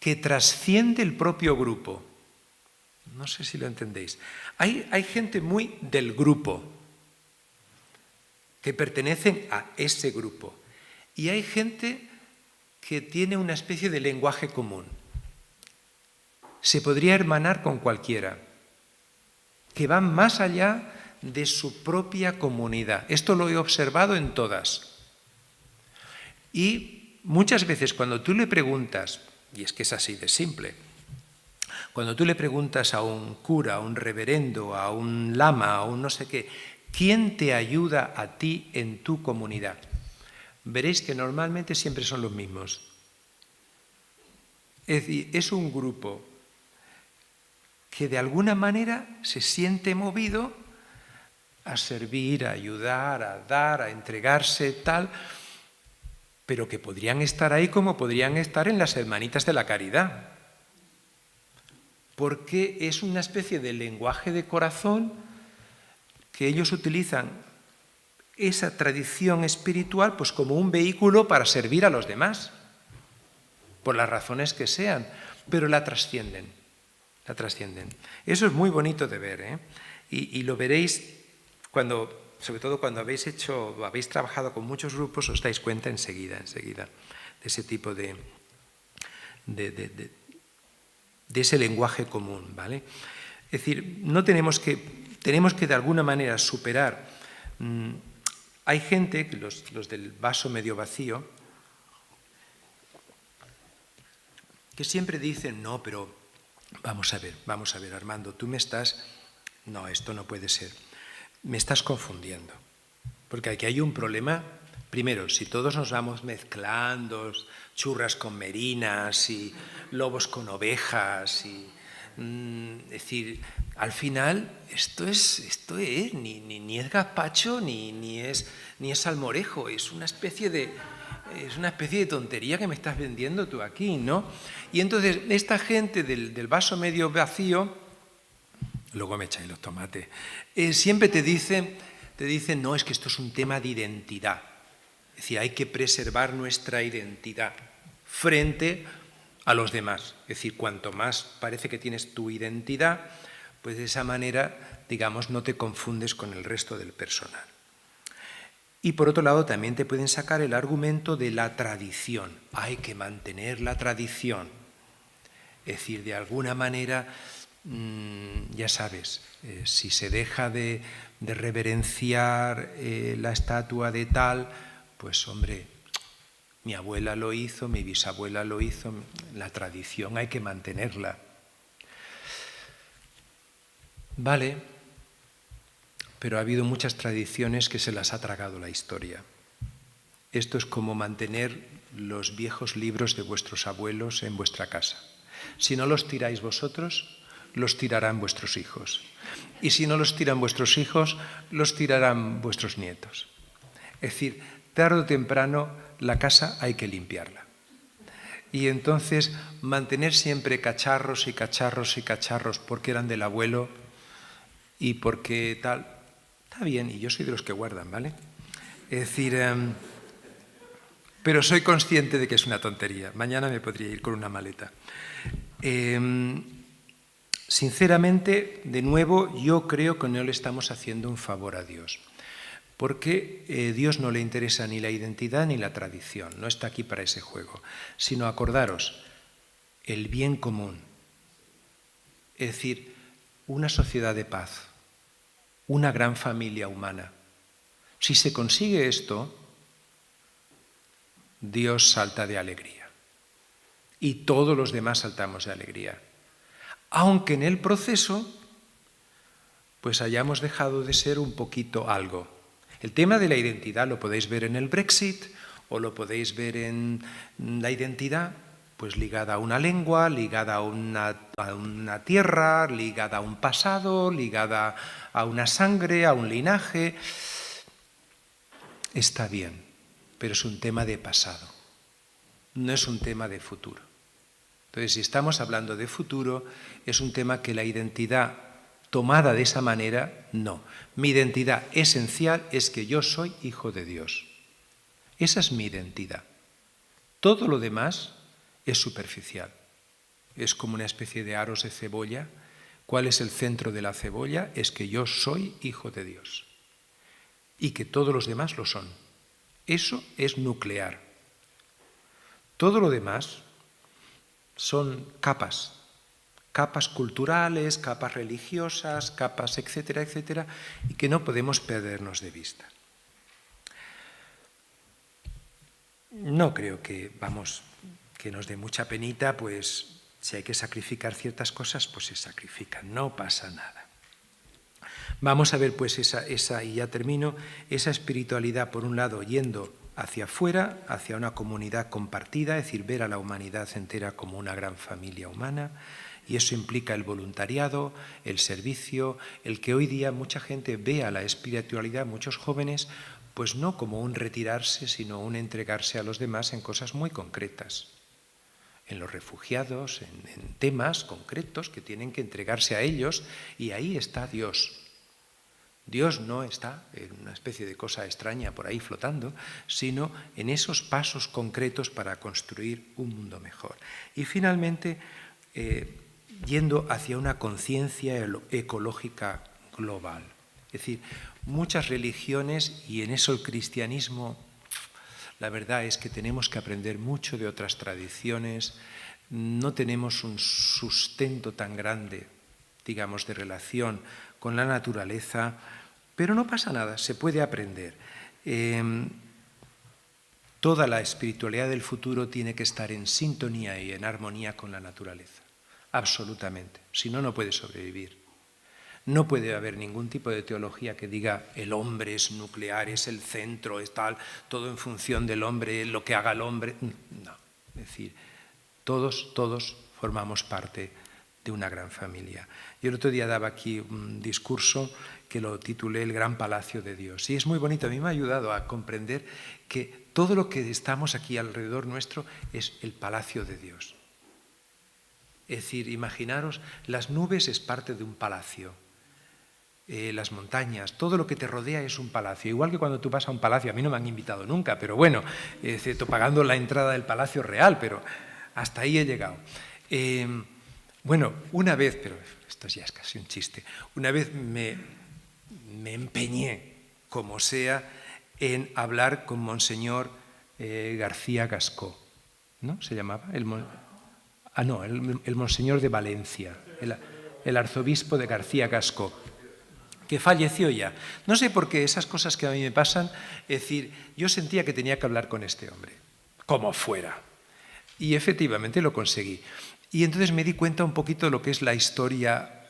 Speaker 1: que trasciende el propio grupo. No sé si lo entendéis. Hay gente muy del grupo, que pertenecen a ese grupo. Y hay gente que tiene una especie de lenguaje común. Se podría hermanar con cualquiera, que van más allá de su propia comunidad. Esto lo he observado en todas. Y muchas veces cuando tú le preguntas, y es que es así de simple, cuando tú le preguntas a un cura, a un reverendo, a un lama, a un no sé qué, ¿quién te ayuda a ti en tu comunidad? Veréis que normalmente siempre son los mismos. Es decir, es un grupo que de alguna manera se siente movido a servir, a ayudar, a dar, a entregarse, tal, pero que podrían estar ahí como podrían estar en las hermanitas de la caridad. Porque es una especie de lenguaje de corazón que ellos utilizan esa tradición espiritual pues como un vehículo para servir a los demás, por las razones que sean, pero la trascienden. La trascienden. Eso es muy bonito de ver, y lo veréis sobre todo cuando habéis trabajado con muchos grupos, os dais cuenta enseguida de ese tipo de ese lenguaje común, ¿vale? Es decir, tenemos que de alguna manera superar. Hay gente, los del vaso medio vacío, que siempre dicen, no, pero vamos a ver, Armando, no, esto no puede ser, me estás confundiendo, porque aquí hay un problema. Primero, si todos nos vamos mezclando, churras con merinas y lobos con ovejas, es decir, al final esto es ni es gazpacho ni es salmorejo, es una especie de tontería que me estás vendiendo tú aquí, ¿no? Y entonces esta gente del vaso medio vacío, luego me echáis los tomates, siempre te dicen, no, es que esto es un tema de identidad. Es decir, hay que preservar nuestra identidad frente a los demás. Es decir, cuanto más parece que tienes tu identidad, pues de esa manera, digamos, no te confundes con el resto del personal. Y por otro lado, también te pueden sacar el argumento de la tradición. Hay que mantener la tradición. Es decir, de alguna manera, ya sabes, si se deja de reverenciar la estatua de tal, pues hombre, mi abuela lo hizo, mi bisabuela lo hizo, la tradición hay que mantenerla. Vale, pero ha habido muchas tradiciones que se las ha tragado la historia. Esto es como mantener los viejos libros de vuestros abuelos en vuestra casa. Si no los tiráis vosotros, los tirarán vuestros hijos. Y si no los tiran vuestros hijos, los tirarán vuestros nietos. Es decir, tarde o temprano la casa hay que limpiarla. Y entonces mantener siempre cacharros y cacharros y cacharros porque eran del abuelo y porque tal, está bien, y yo soy de los que guardan, ¿vale? Es decir, pero soy consciente de que es una tontería. Mañana me podría ir con una maleta. Sinceramente, de nuevo, yo creo que no le estamos haciendo un favor a Dios, porque Dios no le interesa ni la identidad ni la tradición, no está aquí para ese juego, sino acordaros, el bien común, es decir, una sociedad de paz, una gran familia humana. Si se consigue esto, Dios salta de alegría y todos los demás saltamos de alegría. Aunque en el proceso pues hayamos dejado de ser un poquito algo. El tema de la identidad lo podéis ver en el Brexit o lo podéis ver en la identidad pues ligada a una lengua, ligada a una tierra, ligada a un pasado, ligada a una sangre, a un linaje. Está bien, pero es un tema de pasado, no es un tema de futuro. Entonces, si estamos hablando de futuro, es un tema que la identidad tomada de esa manera, no. Mi identidad esencial es que yo soy hijo de Dios. Esa es mi identidad. Todo lo demás es superficial. Es como una especie de aros de cebolla. ¿Cuál es el centro de la cebolla? Es que yo soy hijo de Dios. Y que todos los demás lo son. Eso es nuclear. Todo lo demás son capas culturales, capas religiosas, capas, etcétera, etcétera, y que no podemos perdernos de vista. No creo que nos dé mucha penita, pues si hay que sacrificar ciertas cosas, pues se sacrifican, no pasa nada. Vamos a ver pues esa, y ya termino, esa espiritualidad, por un lado, yendo hacia afuera, hacia una comunidad compartida, es decir, ver a la humanidad entera como una gran familia humana, y eso implica el voluntariado, el servicio, el que hoy día mucha gente vea la espiritualidad, muchos jóvenes, pues no como un retirarse, sino un entregarse a los demás en cosas muy concretas, en los refugiados, en temas concretos que tienen que entregarse a ellos, y ahí está Dios. Dios no está en una especie de cosa extraña por ahí flotando, sino en esos pasos concretos para construir un mundo mejor. Y finalmente, yendo hacia una conciencia ecológica global. Es decir, muchas religiones, y en eso el cristianismo, la verdad es que tenemos que aprender mucho de otras tradiciones, no tenemos un sustento tan grande, digamos, de relación con la naturaleza, pero no pasa nada, se puede aprender. Toda la espiritualidad del futuro tiene que estar en sintonía y en armonía con la naturaleza, absolutamente, si no, no puede sobrevivir. No puede haber ningún tipo de teología que diga el hombre es nuclear, es el centro, es tal, todo en función del hombre, lo que haga el hombre. No, es decir, todos formamos parte de una gran familia. Yo el otro día daba aquí un discurso que lo titulé El Gran Palacio de Dios. Y es muy bonito, a mí me ha ayudado a comprender que todo lo que estamos aquí alrededor nuestro es el Palacio de Dios. Es decir, imaginaros, las nubes es parte de un palacio. Las montañas, todo lo que te rodea es un palacio. Igual que cuando tú vas a un palacio, a mí no me han invitado nunca, pero bueno, pagando la entrada del palacio real, pero hasta ahí he llegado. Bueno, una vez, pero esto ya es casi un chiste, una vez me empeñé, como sea, en hablar con Monseñor García Gascó, ¿no? ¿Se llamaba? no, el monseñor de Valencia, el arzobispo de García Casco, que falleció ya. No sé por qué esas cosas que a mí me pasan, es decir, yo sentía que tenía que hablar con este hombre, como fuera. Y efectivamente lo conseguí. Y entonces me di cuenta un poquito de lo que es la historia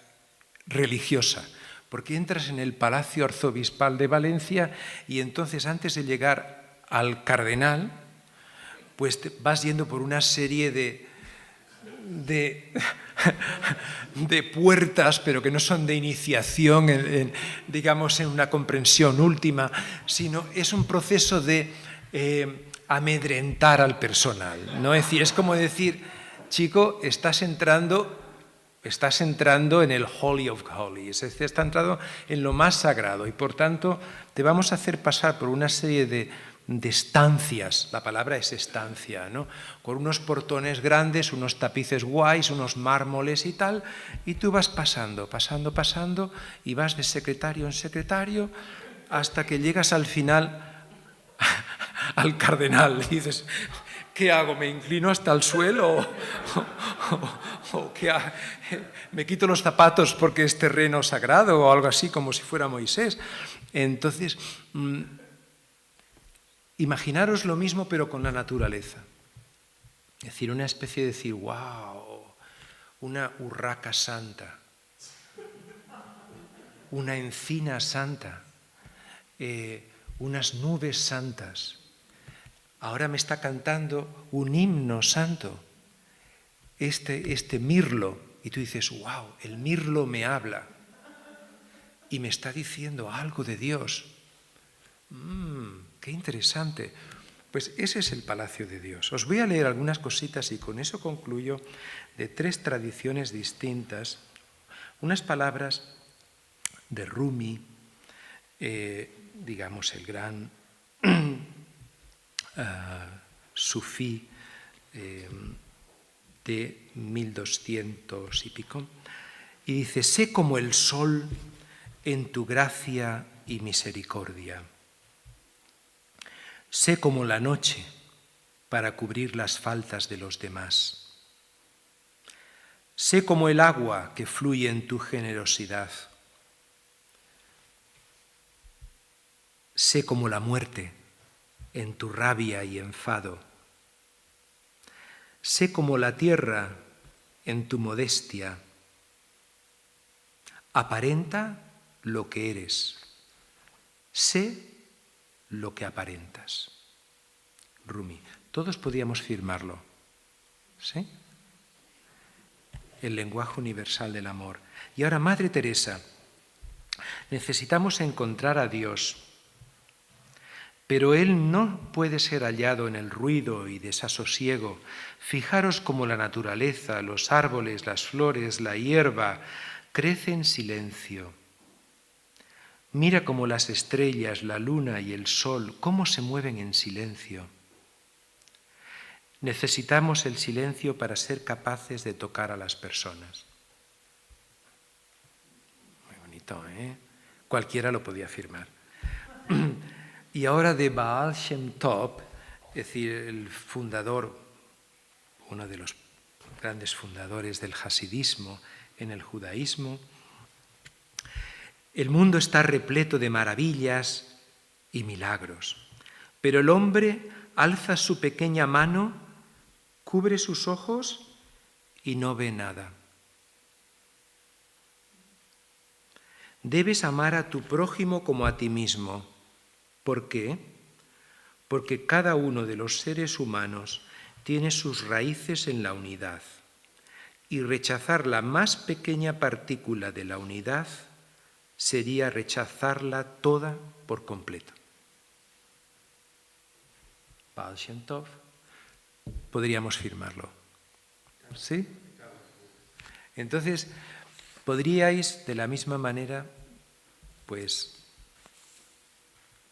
Speaker 1: religiosa, porque entras en el Palacio Arzobispal de Valencia y entonces antes de llegar al cardenal, pues vas yendo por una serie de puertas, pero que no son de iniciación, digamos, en una comprensión última, sino es un proceso de amedrentar al personal, ¿no? Es decir, es como decir, chico, estás entrando en el Holy of Holies, es decir, estás entrando en lo más sagrado y por tanto te vamos a hacer pasar por una serie de estancias, la palabra es estancia, ¿no? Con unos portones grandes, unos tapices guays, unos mármoles y tal, y tú vas pasando y vas de secretario en secretario hasta que llegas al final al cardenal y dices, ¿qué hago? ¿Me inclino hasta el suelo? ¿O qué hago? ¿Me quito los zapatos porque es terreno sagrado o algo así, como si fuera Moisés? Entonces, imaginaros lo mismo pero con la naturaleza. Es decir, una especie de decir, wow, una urraca santa, una encina santa, unas nubes santas. Ahora me está cantando un himno santo, este mirlo, y tú dices, wow, el mirlo me habla y me está diciendo algo de Dios. ¡Qué interesante! Pues ese es el palacio de Dios. Os voy a leer algunas cositas y con eso concluyo, de 3 tradiciones distintas, unas palabras de Rumi, digamos el gran sufí de 1200 y pico, y dice, sé como el sol en tu gracia y misericordia. Sé como la noche para cubrir las faltas de los demás. Sé como el agua que fluye en tu generosidad. Sé como la muerte en tu rabia y enfado. Sé como la tierra en tu modestia. Aparenta lo que eres. Sé lo que aparentas. Rumi. Todos podíamos firmarlo. ¿Sí? El lenguaje universal del amor. Y ahora, Madre Teresa, necesitamos encontrar a Dios, pero Él no puede ser hallado en el ruido y desasosiego. Fijaros cómo la naturaleza, los árboles, las flores, la hierba, crece en silencio. Mira cómo las estrellas, la luna y el sol, cómo se mueven en silencio. Necesitamos el silencio para ser capaces de tocar a las personas. Muy bonito, ¿eh? Cualquiera lo podía afirmar. Y ahora de Baal Shem Tov, es decir, el fundador, uno de los grandes fundadores del hasidismo en el judaísmo. El mundo está repleto de maravillas y milagros, pero el hombre alza su pequeña mano, cubre sus ojos y no ve nada. Debes amar a tu prójimo como a ti mismo. ¿Por qué? Porque cada uno de los seres humanos tiene sus raíces en la unidad, y rechazar la más pequeña partícula de la unidad sería rechazarla toda por completo. Baal Shem Tov, podríamos firmarlo. ¿Sí? Entonces, podríais de la misma manera, pues,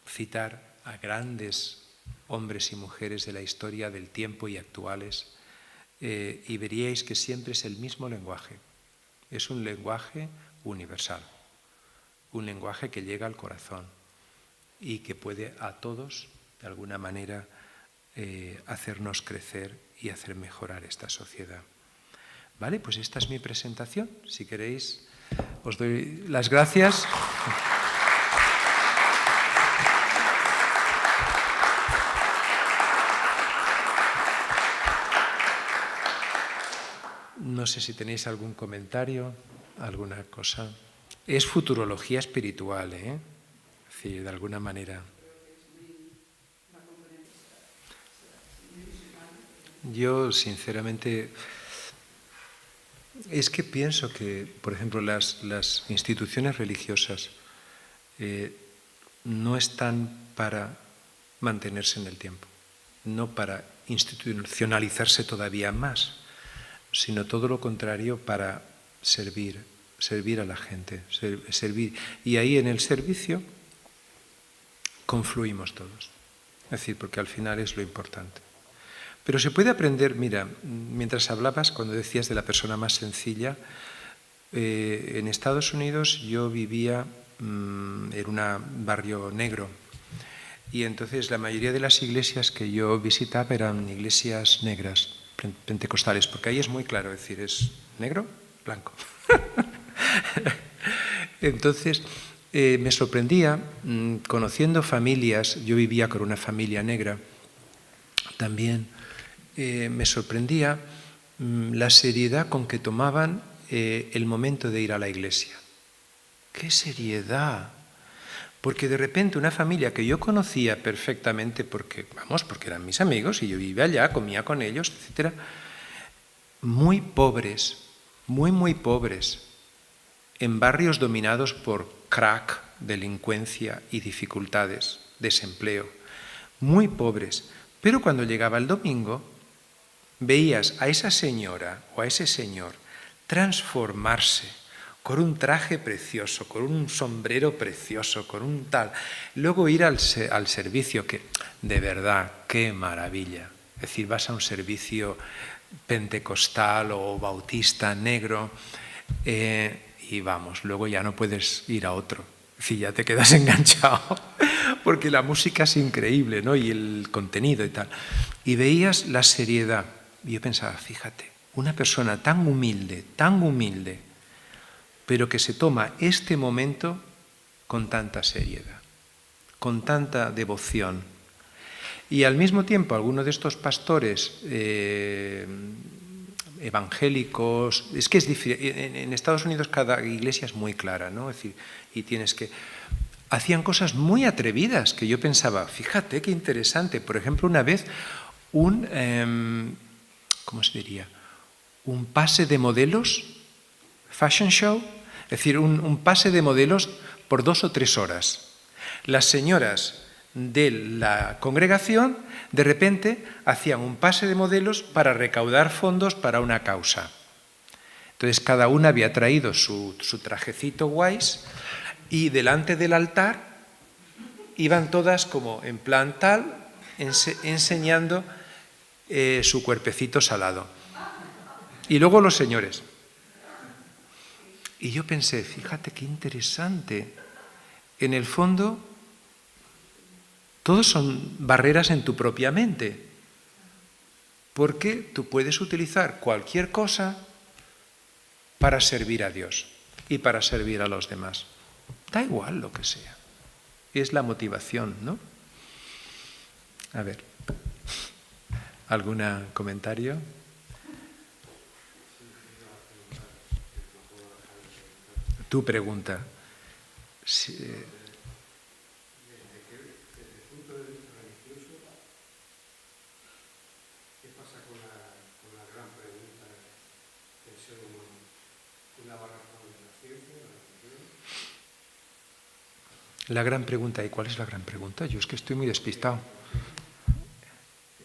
Speaker 1: citar a grandes hombres y mujeres de la historia del tiempo y actuales, y veríais que siempre es el mismo lenguaje. Es un lenguaje universal, un lenguaje que llega al corazón y que puede a todos, de alguna manera, hacernos crecer y hacer mejorar esta sociedad. Vale, pues esta es mi presentación. Si queréis, os doy las gracias. No sé si tenéis algún comentario, alguna cosa. Es futurología espiritual, ¿eh? Es decir, de alguna manera. Yo, sinceramente, es que pienso que, por ejemplo, las instituciones religiosas no están para mantenerse en el tiempo, no para institucionalizarse todavía más, sino todo lo contrario, para servir a la gente, servir. Y ahí en el servicio confluimos todos. Es decir, porque al final es lo importante. Pero se puede aprender, mira, mientras hablabas, cuando decías de la persona más sencilla, en Estados Unidos yo vivía en un barrio negro y entonces la mayoría de las iglesias que yo visitaba eran iglesias negras, pentecostales, porque ahí es muy claro, es decir, es negro, blanco. Entonces me sorprendía, conociendo familias, yo vivía con una familia negra también, me sorprendía la seriedad con que tomaban el momento de ir a la iglesia. ¡Qué seriedad! Porque de repente una familia que yo conocía perfectamente, porque eran mis amigos y yo vivía allá, comía con ellos, etc., muy pobres, muy pobres, en barrios dominados por crack, delincuencia y dificultades, desempleo, muy pobres. Pero cuando llegaba el domingo, veías a esa señora o a ese señor transformarse con un traje precioso, con un sombrero precioso, con un tal. Luego ir al servicio, que de verdad, qué maravilla. Es decir, vas a un servicio pentecostal o bautista negro y vamos, luego ya no puedes ir a otro. Es decir, ya te quedas enganchado porque la música es increíble, ¿no? Y el contenido y tal. Y veías la seriedad. Y yo pensaba, fíjate, una persona tan humilde, pero que se toma este momento con tanta seriedad, con tanta devoción. Y al mismo tiempo, algunos de estos pastores evangélicos, es que es diferente, en Estados Unidos cada iglesia es muy clara, ¿no? Es decir, y tienes que... Hacían cosas muy atrevidas que yo pensaba, fíjate qué interesante. Por ejemplo, una vez ¿cómo se diría? Un pase de modelos, fashion show, es decir, un pase de modelos por 2 o 3 horas. Las señoras de la congregación de repente hacían un pase de modelos para recaudar fondos para una causa. Entonces cada una había traído su trajecito guays y delante del altar iban todas como en plan tal, enseñando su cuerpecito salado. Y luego los señores. Y yo pensé, fíjate qué interesante. En el fondo, todos son barreras en tu propia mente. Porque tú puedes utilizar cualquier cosa para servir a Dios y para servir a los demás. Da igual lo que sea. Es la motivación, ¿no? A ver, ¿algún comentario? Tu pregunta. Sí.
Speaker 2: Desde el punto de vista religioso, ¿qué pasa con la gran pregunta del ser humano? ¿Una razón de la ciencia, de la religión?
Speaker 1: La gran pregunta, ¿y cuál es la gran pregunta? Yo es que estoy muy despistado.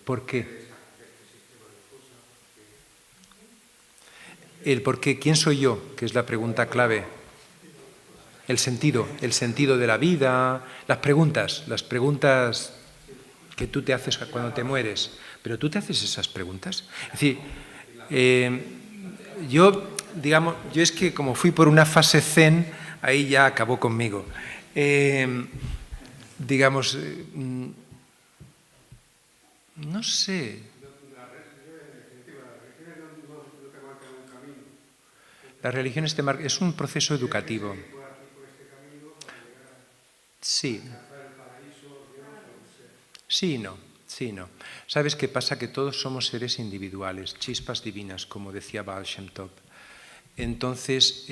Speaker 1: ¿Por qué? El por qué, ¿quién soy yo? Que es la pregunta clave. El sentido de la vida, las preguntas que tú te haces cuando te mueres. Pero tú te haces esas preguntas. Es decir, yo es que como fui por una fase zen, ahí ya acabó conmigo. No sé. La religión es un proceso educativo. Sí. Sí, no. Sí, no. ¿Sabes qué pasa? Que todos somos seres individuales, chispas divinas, como decía Baal Shem Tov. Entonces,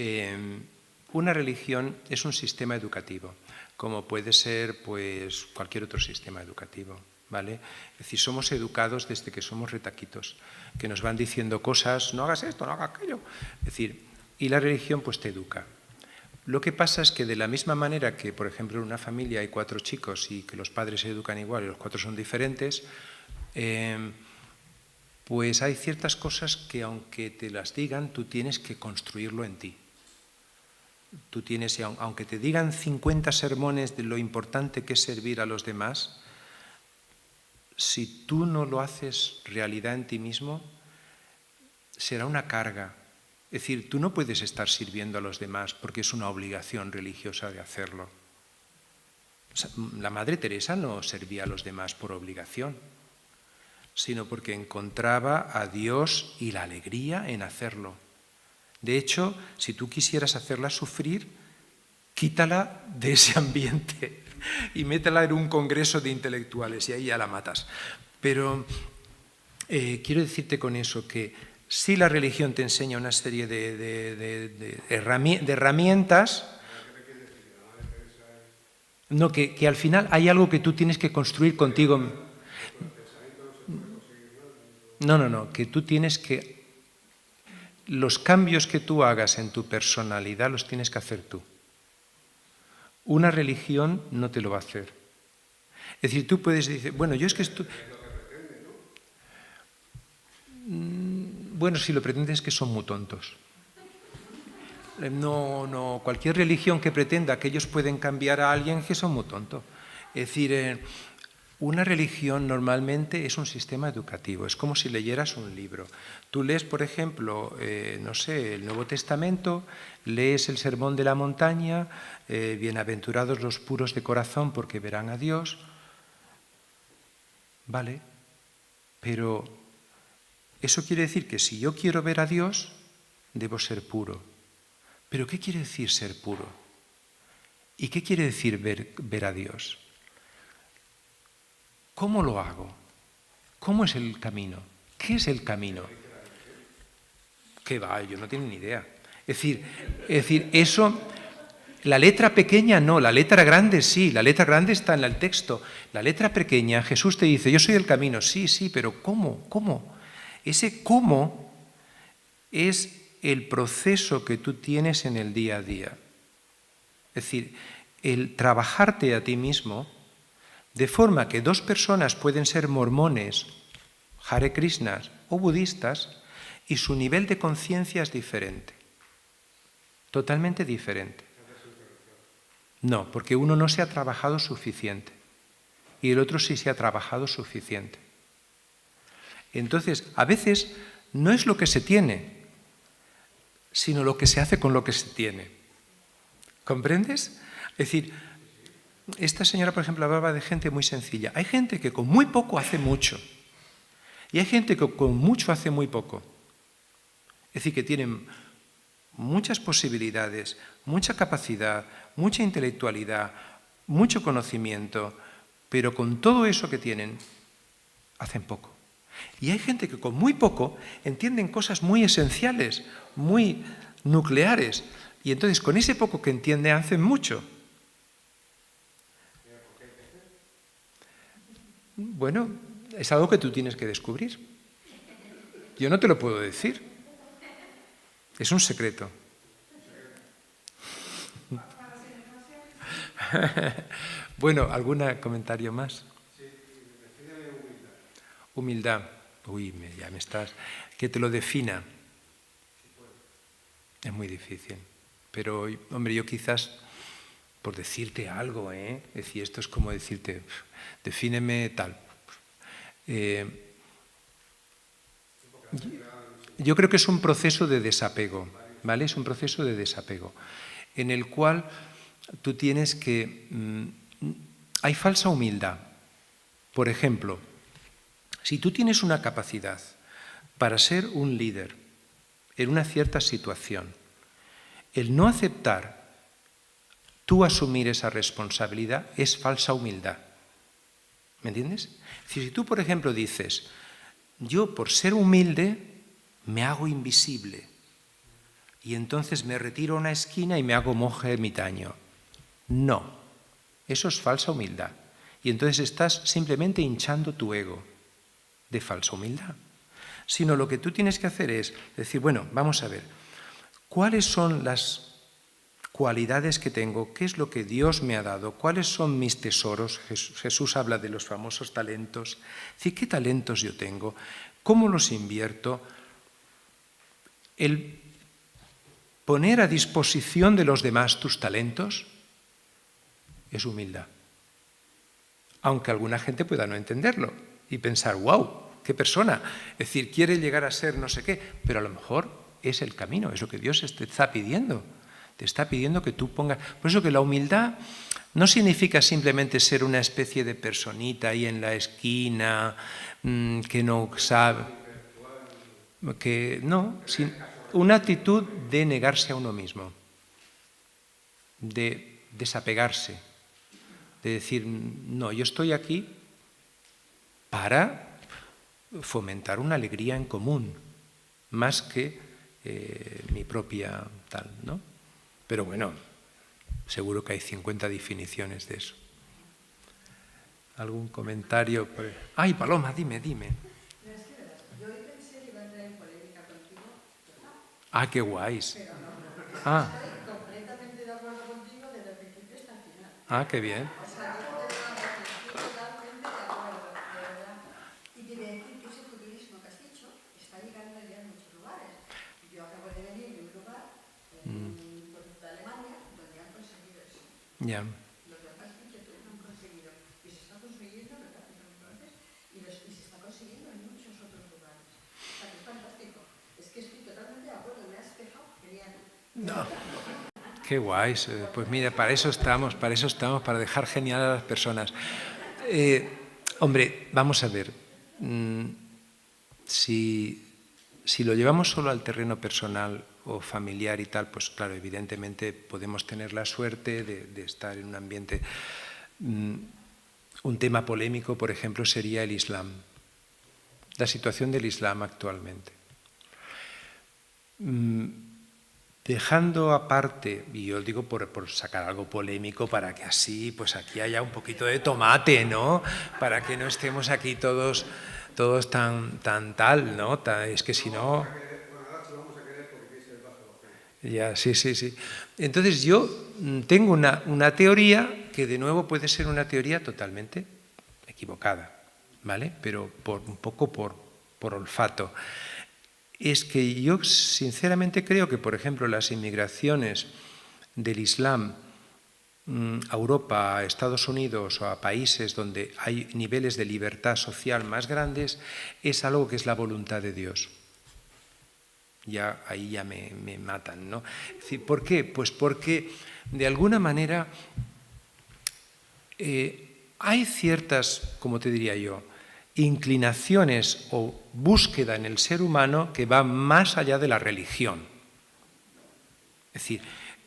Speaker 1: una religión es un sistema educativo, como puede ser pues, cualquier otro sistema educativo, ¿vale? Es decir, somos educados desde que somos retaquitos, que nos van diciendo cosas, no hagas esto, no hagas aquello. Es decir, y la religión pues te educa. Lo que pasa es que de la misma manera que, por ejemplo, en una familia hay 4 chicos y que los padres se educan igual y los 4 son diferentes, pues hay ciertas cosas que aunque te las digan, tú tienes que construirlo en ti. Tú tienes, aunque te digan 50 sermones de lo importante que es servir a los demás, si tú no lo haces realidad en ti mismo, será una carga. Es decir, tú no puedes estar sirviendo a los demás porque es una obligación religiosa de hacerlo. O sea, la Madre Teresa no servía a los demás por obligación, sino porque encontraba a Dios y la alegría en hacerlo. De hecho, si tú quisieras hacerla sufrir, quítala de ese ambiente y métela en un congreso de intelectuales y ahí ya la matas. Pero quiero decirte con eso que sí, la religión te enseña una serie de herramientas, no, que al final hay algo que tú tienes que construir contigo. No, que tú tienes que... Los cambios que tú hagas en tu personalidad los tienes que hacer tú. Una religión no te lo va a hacer. Es decir, tú puedes decir, bueno, yo es que bueno, si lo pretendes es que son muy tontos. No, cualquier religión que pretenda que ellos pueden cambiar a alguien, que son muy tontos. Es decir, una religión normalmente es un sistema educativo, es como si leyeras un libro. Tú lees, por ejemplo, no sé, el Nuevo Testamento, lees el Sermón de la Montaña, bienaventurados los puros de corazón porque verán a Dios. Vale, pero eso quiere decir que si yo quiero ver a Dios, debo ser puro. ¿Pero qué quiere decir ser puro? ¿Y qué quiere decir ver a Dios? ¿Cómo lo hago? ¿Cómo es el camino? ¿Qué es el camino? ¿Qué va? Yo no tengo ni idea. Es decir, eso, la letra pequeña no, la letra grande sí, la letra grande está en el texto. La letra pequeña, Jesús te dice, yo soy el camino, sí, pero ¿cómo? Ese cómo es el proceso que tú tienes en el día a día. Es decir, el trabajarte a ti mismo, de forma que 2 personas pueden ser mormones, Hare Krishnas o budistas, y su nivel de conciencia es diferente. Totalmente diferente. No, porque uno no se ha trabajado suficiente y el otro sí se ha trabajado suficiente. Entonces, a veces no es lo que se tiene, sino lo que se hace con lo que se tiene. ¿Comprendes? Es decir, esta señora, por ejemplo, hablaba de gente muy sencilla. Hay gente que con muy poco hace mucho y hay gente que con mucho hace muy poco. Es decir, que tienen muchas posibilidades, mucha capacidad, mucha intelectualidad, mucho conocimiento, pero con todo eso que tienen, hacen poco. Y hay gente que con muy poco entienden cosas muy esenciales, muy nucleares, y entonces con ese poco que entienden hacen mucho. Bueno, es algo que tú tienes que descubrir. Yo no te lo puedo decir. Es un secreto. Bueno, ¿algún comentario más?
Speaker 2: Sí, define
Speaker 1: Humildad.
Speaker 2: humildad.
Speaker 1: Uy, ya me estás... Que te lo defina. Es muy difícil. Pero, hombre, yo quizás, por decirte algo, es decir, esto es como decirte, defíneme tal. Yo creo que es un proceso de desapego, ¿vale? Es un proceso de desapego, en el cual tú tienes que... hay falsa humildad. Por ejemplo, si tú tienes una capacidad para ser un líder en una cierta situación, El no aceptar tú asumir esa responsabilidad es falsa humildad. ¿Me entiendes? Si tú, por ejemplo, dices, yo por ser humilde me hago invisible y entonces me retiro a una esquina y me hago monje ermitaño. No, eso es falsa humildad. Y entonces estás simplemente hinchando tu ego de falsa humildad. Sino lo que tú tienes que hacer es decir, bueno, vamos a ver, ¿cuáles son las cualidades que tengo? ¿Qué es lo que Dios me ha dado? ¿Cuáles son mis tesoros? Jesús habla de los famosos talentos. Es decir, ¿qué talentos yo tengo? ¿Cómo los invierto? El poner a disposición de los demás tus talentos es humildad. Aunque alguna gente pueda no entenderlo y pensar, wow, qué persona. Es decir, quiere llegar a ser no sé qué, pero a lo mejor es el camino, es lo que Dios te está pidiendo. Te está pidiendo que tú pongas... Por eso que la humildad no significa simplemente ser una especie de personita ahí en la esquina, que no sabe... No, una actitud de negarse a uno mismo, de desapegarse, de decir, no, yo estoy aquí para fomentar una alegría en común, más que mi propia tal, ¿no? Pero bueno, seguro que hay 50 definiciones de eso. ¿Algún comentario? Ay, Paloma, dime.
Speaker 3: Yo hoy pensé que iba a entrar en polémica contigo.
Speaker 1: Ah, qué guays.
Speaker 3: Pero no.
Speaker 1: Ah.
Speaker 3: Estoy completamente de acuerdo contigo desde el principio hasta el final.
Speaker 1: Ah, qué bien.
Speaker 3: O sea, yo estoy totalmente de acuerdo, de verdad. Y te voy a decir que ese futurismo que has dicho está llegando ya en muchos lugares. Yo acabo de venir de un lugar, de Alemania, donde han conseguido eso.
Speaker 1: Ya.
Speaker 3: Los demás que no han conseguido. Y se está consiguiendo, ¿verdad? Y se está consiguiendo en muchos otros lugares. O sea, que es fantástico. Es que estoy totalmente de acuerdo, me has dejado genial.
Speaker 1: No. Qué guays. Pues mira, para eso estamos, para dejar genial a las personas. Hombre, vamos a ver. Si lo llevamos solo al terreno personal o familiar y tal, pues claro, evidentemente podemos tener la suerte de estar en un ambiente... Un tema polémico, por ejemplo, sería el Islam, la situación del Islam actualmente. Dejando aparte, y yo digo por sacar algo polémico para que así, pues aquí haya un poquito de tomate, ¿no? Para que no estemos aquí todos tan tal, ¿no? Es que si no... Ya, sí. Entonces yo tengo una teoría que de nuevo puede ser una teoría totalmente equivocada, ¿vale? Pero un poco por olfato. Es que yo sinceramente creo que, por ejemplo, las inmigraciones del Islam a Europa, a Estados Unidos o a países donde hay niveles de libertad social más grandes, es algo que es la voluntad de Dios. Ahí ya me matan, ¿no? Es decir, ¿por qué? Pues porque, de alguna manera, hay ciertas, como te diría yo, inclinaciones o búsqueda en el ser humano que va más allá de la religión. Es decir,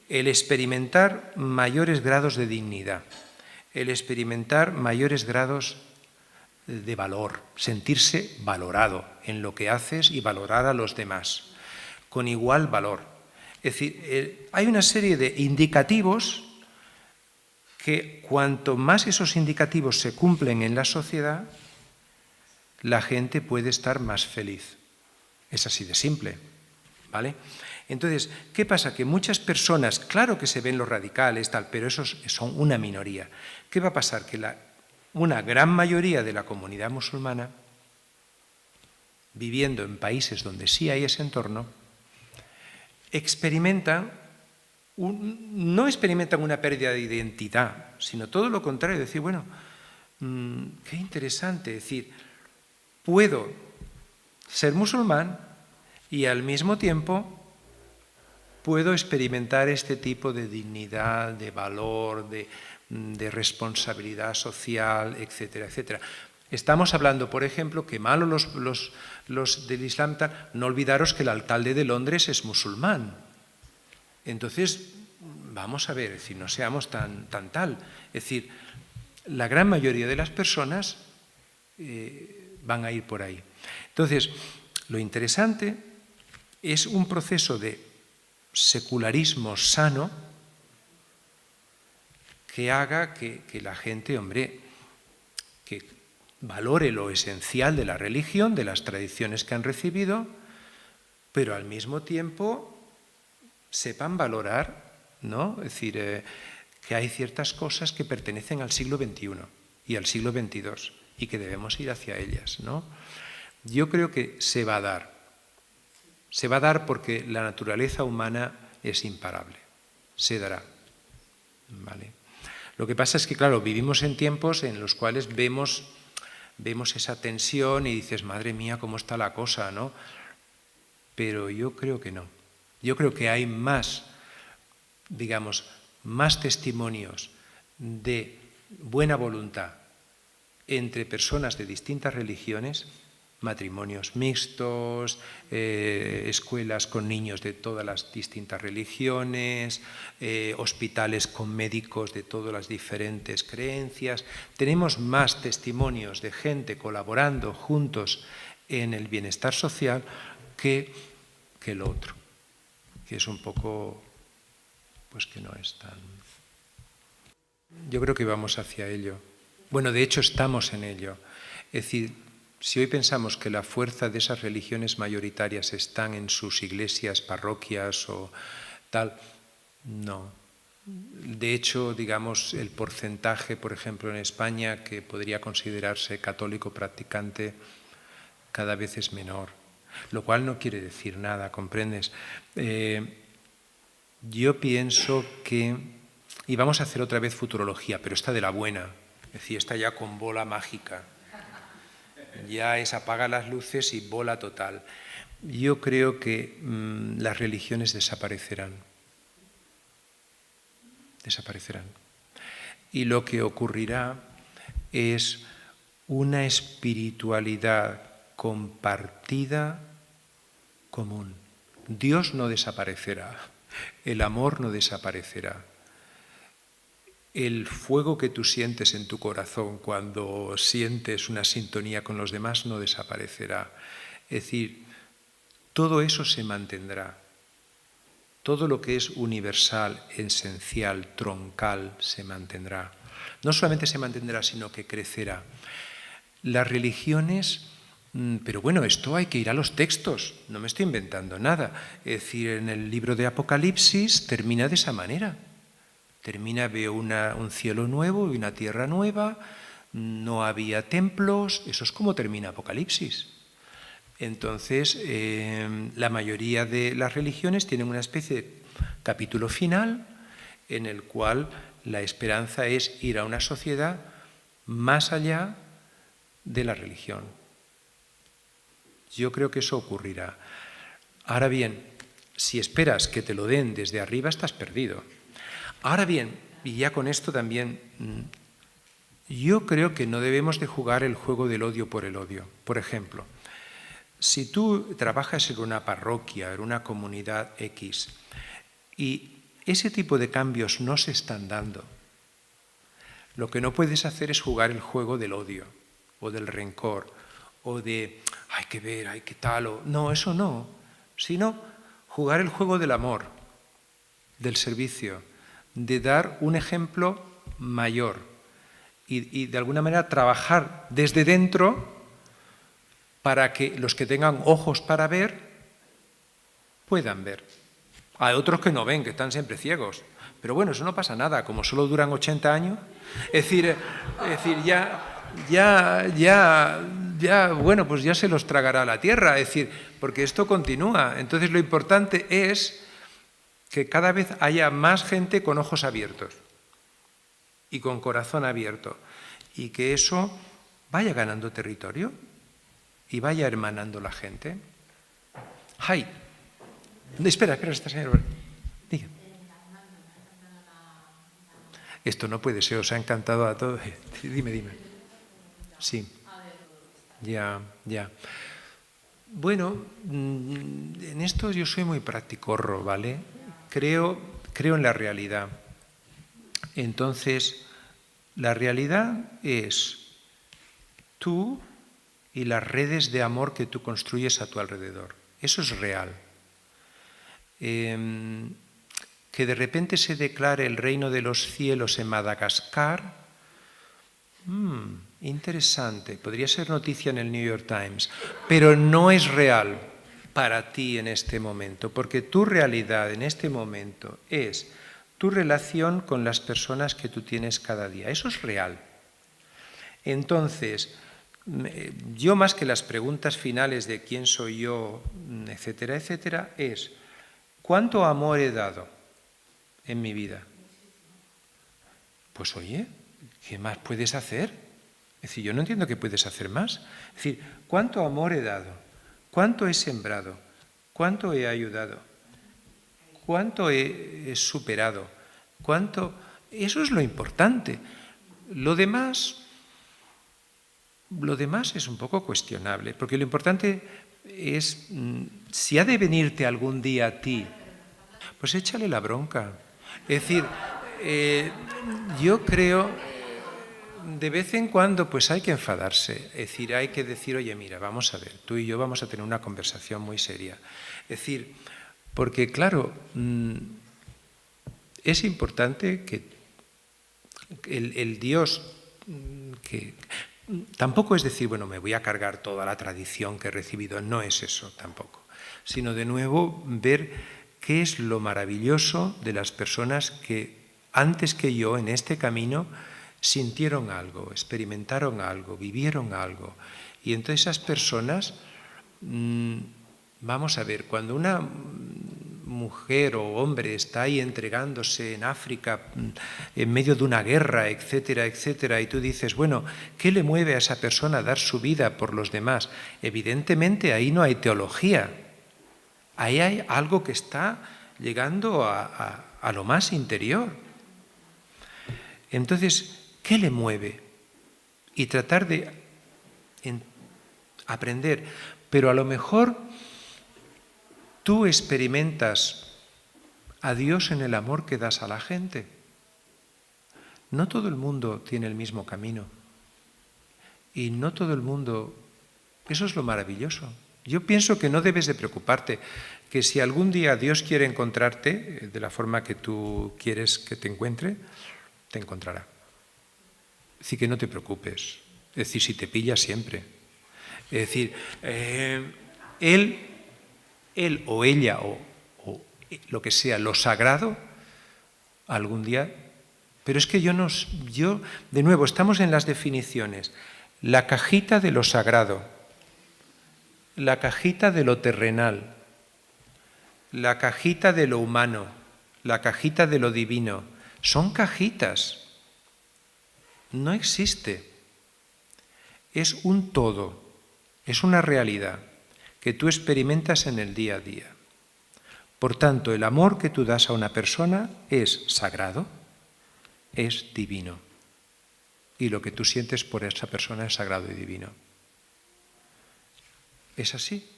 Speaker 1: el experimentar mayores grados de dignidad, el experimentar mayores grados de valor, sentirse valorado en lo que haces y valorar a los demás con igual valor. Es decir, hay una serie de indicativos que cuanto más esos indicativos se cumplen en la sociedad, la gente puede estar más feliz. Es así de simple, ¿vale? Entonces, ¿qué pasa? Que muchas personas, claro que se ven los radicales, tal, pero esos son una minoría. ¿Qué va a pasar? Que una gran mayoría de la comunidad musulmana, viviendo en países donde sí hay ese entorno, no experimentan una pérdida de identidad, sino todo lo contrario, decir, bueno, qué interesante, es decir, puedo ser musulmán y al mismo tiempo puedo experimentar este tipo de dignidad, de valor, de responsabilidad social, etcétera, etcétera. Estamos hablando, por ejemplo, que malo los del Islam, no olvidaros que el alcalde de Londres es musulmán. Entonces, vamos a ver, es decir, no seamos tan tal. Es decir, la gran mayoría de las personas van a ir por ahí. Entonces, lo interesante es un proceso de secularismo sano que haga que la gente, hombre, que valore lo esencial de la religión, de las tradiciones que han recibido, pero al mismo tiempo sepan valorar, ¿no? Es decir, que hay ciertas cosas que pertenecen al siglo XXI y al siglo XXII y que debemos ir hacia ellas, ¿no? Yo creo que se va a dar. Se va a dar porque la naturaleza humana es imparable. Se dará. ¿Vale? Lo que pasa es que, claro, vivimos en tiempos en los cuales vemos esa tensión y dices, madre mía, cómo está la cosa, ¿no? Pero yo creo que no. Yo creo que hay más, digamos, más testimonios de buena voluntad entre personas de distintas religiones, matrimonios mixtos, escuelas con niños de todas las distintas religiones, hospitales con médicos de todas las diferentes creencias. Tenemos más testimonios de gente colaborando juntos en el bienestar social que lo otro, que es un poco, pues que no es tan... Yo creo que vamos hacia ello. Bueno, de hecho estamos en ello. Es decir, si hoy pensamos que la fuerza de esas religiones mayoritarias están en sus iglesias, parroquias o tal, no. De hecho, digamos, el porcentaje, por ejemplo, en España, que podría considerarse católico practicante, cada vez es menor. Lo cual no quiere decir nada, ¿comprendes? Yo pienso que, y vamos a hacer otra vez futurología, pero esta de la buena, es decir, esta ya con bola mágica, ya es apaga las luces y bola total. Yo creo que las religiones desaparecerán. Desaparecerán. Y lo que ocurrirá es una espiritualidad compartida común. Dios no desaparecerá, el amor no desaparecerá. El fuego que tú sientes en tu corazón cuando sientes una sintonía con los demás no desaparecerá. Es decir, todo eso se mantendrá. Todo lo que es universal, esencial, troncal, se mantendrá. No solamente se mantendrá, sino que crecerá. Las religiones, pero bueno, esto hay que ir a los textos, no me estoy inventando nada. Es decir, en el libro de Apocalipsis termina de esa manera. Termina, veo un cielo nuevo y una tierra nueva, no había templos, eso es como termina Apocalipsis. Entonces, la mayoría de las religiones tienen una especie de capítulo final en el cual la esperanza es ir a una sociedad más allá de la religión. Yo creo que eso ocurrirá. Ahora bien, si esperas que te lo den desde arriba, estás perdido. Ahora bien, y ya con esto también, yo creo que no debemos de jugar el juego del odio por el odio. Por ejemplo, si tú trabajas en una parroquia, en una comunidad X, y ese tipo de cambios no se están dando, lo que no puedes hacer es jugar el juego del odio, o del rencor, o de, hay que ver, hay que tal, o... No, eso no, sino jugar el juego del amor, del servicio, de dar un ejemplo mayor y de alguna manera trabajar desde dentro para que los que tengan ojos para ver puedan ver. Hay otros que no ven, que están siempre ciegos, pero bueno, eso no pasa nada, como solo duran 80 años, es decir bueno, pues ya se los tragará la tierra, es decir, porque esto continúa. Entonces lo importante es que cada vez haya más gente con ojos abiertos y con corazón abierto y que eso vaya ganando territorio y vaya hermanando la gente. ¡Ay! Espera, esta señora. Diga. Esto no puede ser, os ha encantado a todos. Dime. Sí. Ya. Bueno, en esto yo soy muy practicorro, ¿vale? creo en la realidad. Entonces, la realidad es tú y las redes de amor que tú construyes a tu alrededor. Eso es real. Que de repente se declare el reino de los cielos en Madagascar, interesante, podría ser noticia en el New York Times, pero no es real para ti en este momento, porque tu realidad en este momento es tu relación con las personas que tú tienes cada día. Eso es real. Entonces, yo más que las preguntas finales de quién soy yo, etcétera, etcétera, es ¿cuánto amor he dado en mi vida? Pues oye, ¿qué más puedes hacer? Es decir, yo no entiendo qué puedes hacer más. Es decir, ¿cuánto amor he dado? ¿Cuánto he sembrado? ¿Cuánto he ayudado? ¿Cuánto he superado? ¿Cuánto? Eso es lo importante. Lo demás es un poco cuestionable, porque lo importante es, si ha de venirte algún día a ti, pues échale la bronca. Es decir, yo creo, de vez en cuando, pues hay que enfadarse. Es decir, hay que decir, oye, mira, vamos a ver, tú y yo vamos a tener una conversación muy seria. Es decir, porque claro, es importante que el Dios que... Tampoco es decir, bueno, me voy a cargar toda la tradición que he recibido, no es eso tampoco, sino de nuevo ver qué es lo maravilloso de las personas que antes que yo en este camino sintieron algo, experimentaron algo, vivieron algo. Y entonces esas personas, vamos a ver, cuando una mujer o hombre está ahí entregándose en África en medio de una guerra, etcétera, etcétera, y tú dices, bueno, ¿qué le mueve a esa persona a dar su vida por los demás? Evidentemente ahí no hay teología, ahí hay algo que está llegando a lo más interior. Entonces, ¿qué le mueve? Y tratar de aprender, pero a lo mejor tú experimentas a Dios en el amor que das a la gente. No todo el mundo tiene el mismo camino. Y no todo el mundo... Eso es lo maravilloso. Yo pienso que no debes de preocuparte, que si algún día Dios quiere encontrarte de la forma que tú quieres que te encuentre, te encontrará. Es decir, que no te preocupes. Es decir, si te pilla siempre. Es decir, Él o ella o lo que sea, lo sagrado, algún día... Pero es que yo, de nuevo, estamos en las definiciones. La cajita de lo sagrado, la cajita de lo terrenal, la cajita de lo humano, la cajita de lo divino. Son cajitas. No existe. Es un todo, es una realidad que tú experimentas en el día a día. Por tanto, el amor que tú das a una persona es sagrado, es divino. Y lo que tú sientes por esa persona es sagrado y divino. Es así.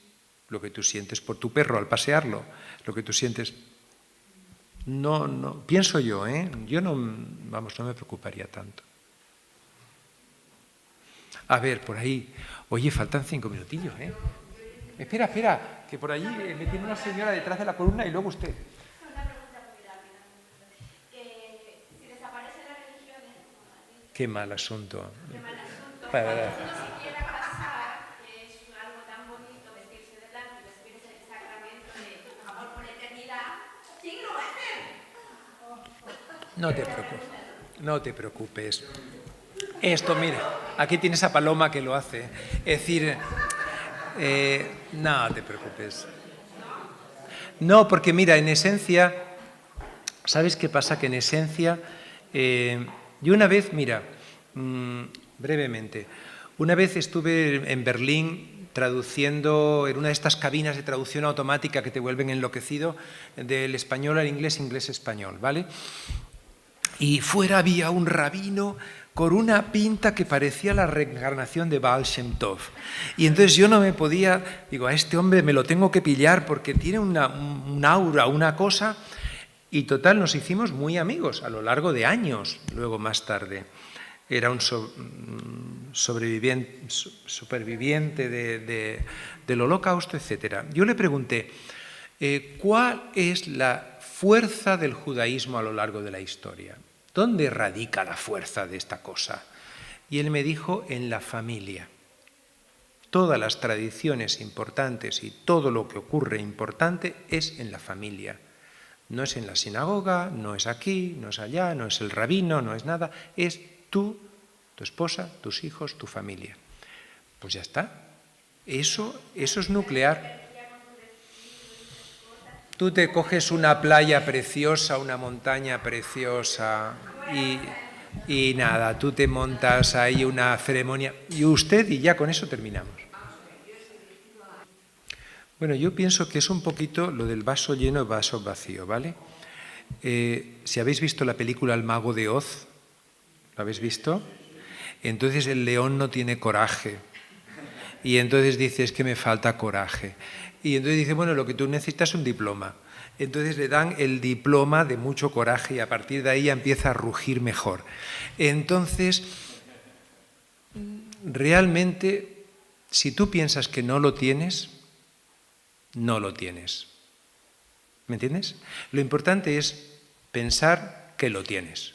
Speaker 1: Lo que tú sientes por tu perro al pasearlo, lo que tú sientes... No, pienso yo, Yo no me preocuparía tanto. A ver, por ahí... Oye, faltan 5 minutillos, Espera, que por allí me tiene una señora detrás de la columna y luego usted.
Speaker 4: Una pregunta muy rápida. Si desaparecen las religiones...
Speaker 1: Qué mal asunto.
Speaker 4: Qué mal asunto.
Speaker 1: Para...
Speaker 4: Cuando uno se quiera casar, que es algo tan bonito, vestirse de blanco y recibir ese sacramento de amor por eternidad, ¿quién lo va a hacer?
Speaker 1: No te preocupes. Esto, mira, aquí tienes a Paloma que lo hace. Es decir... no te preocupes. No, porque mira, en esencia, ¿sabes qué pasa? Que en esencia, yo una vez, mira, brevemente, una vez estuve en Berlín traduciendo en una de estas cabinas de traducción automática que te vuelven enloquecido del español al inglés, inglés-español, ¿vale? Y fuera había un rabino con una pinta que parecía la reencarnación de Baal Shem Tov. Y entonces yo no me podía, digo, a este hombre me lo tengo que pillar porque tiene un aura, una cosa. Y total, nos hicimos muy amigos a lo largo de años, luego más tarde. Era un superviviente del Holocausto, etc. Yo le pregunté, ¿cuál es la fuerza del judaísmo a lo largo de la historia? ¿Dónde radica la fuerza de esta cosa? Y él me dijo, en la familia. Todas las tradiciones importantes y todo lo que ocurre importante es en la familia. No es en la sinagoga, no es aquí, no es allá, no es el rabino, no es nada. Es tú, tu esposa, tus hijos, tu familia. Pues ya está. Eso es nuclear. Tú te coges una playa preciosa, una montaña preciosa y nada, tú te montas ahí una ceremonia y ya con eso terminamos. Bueno, yo pienso que es un poquito lo del vaso lleno y vaso vacío, ¿vale? Si habéis visto la película El Mago de Oz, ¿lo habéis visto? Entonces el león no tiene coraje y entonces dice, es que me falta coraje. Y entonces dice, bueno, lo que tú necesitas es un diploma. Entonces le dan el diploma de mucho coraje y a partir de ahí ya empieza a rugir mejor. Entonces, realmente, si tú piensas que no lo tienes, no lo tienes. ¿Me entiendes? Lo importante es pensar que lo tienes.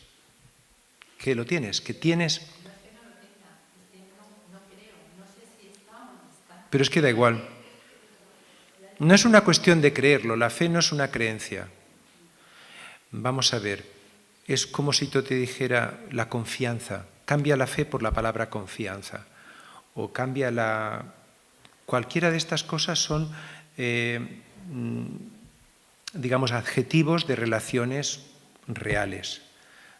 Speaker 1: Que lo tienes, que tienes... Pero es que da igual. No es una cuestión de creerlo, la fe no es una creencia. Vamos a ver, es como si yo te dijera la confianza. Cambia la fe por la palabra confianza. O cambia la... Cualquiera de estas cosas son, digamos, adjetivos de relaciones reales.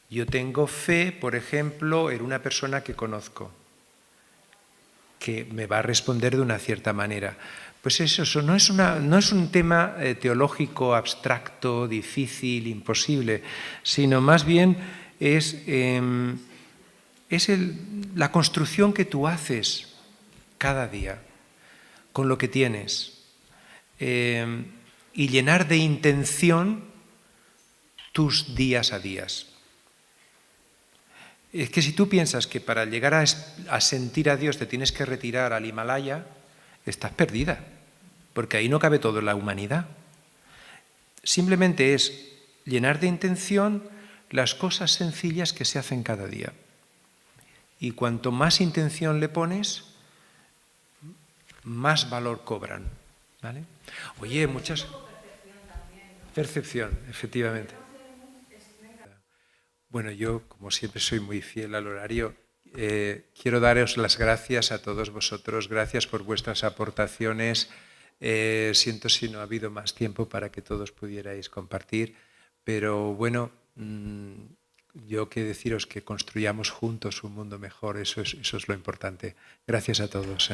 Speaker 1: Yo tengo fe, por ejemplo, en una persona que conozco, que me va a responder de una cierta manera. Pues eso no es un tema teológico abstracto, difícil, imposible, sino más bien es la construcción que tú haces cada día con lo que tienes y llenar de intención tus días a días. Es que si tú piensas que para llegar a sentir a Dios te tienes que retirar al Himalaya, estás perdida, porque ahí no cabe toda la humanidad. Simplemente es llenar de intención las cosas sencillas que se hacen cada día. Y cuanto más intención le pones, más valor cobran. ¿Vale? Oye, muchas... Percepción, efectivamente. Bueno, yo, como siempre, soy muy fiel al horario. Quiero daros las gracias a todos vosotros. Gracias por vuestras aportaciones. Siento si no ha habido más tiempo para que todos pudierais compartir. Pero bueno, yo quiero deciros que construyamos juntos un mundo mejor. Eso es lo importante. Gracias a todos.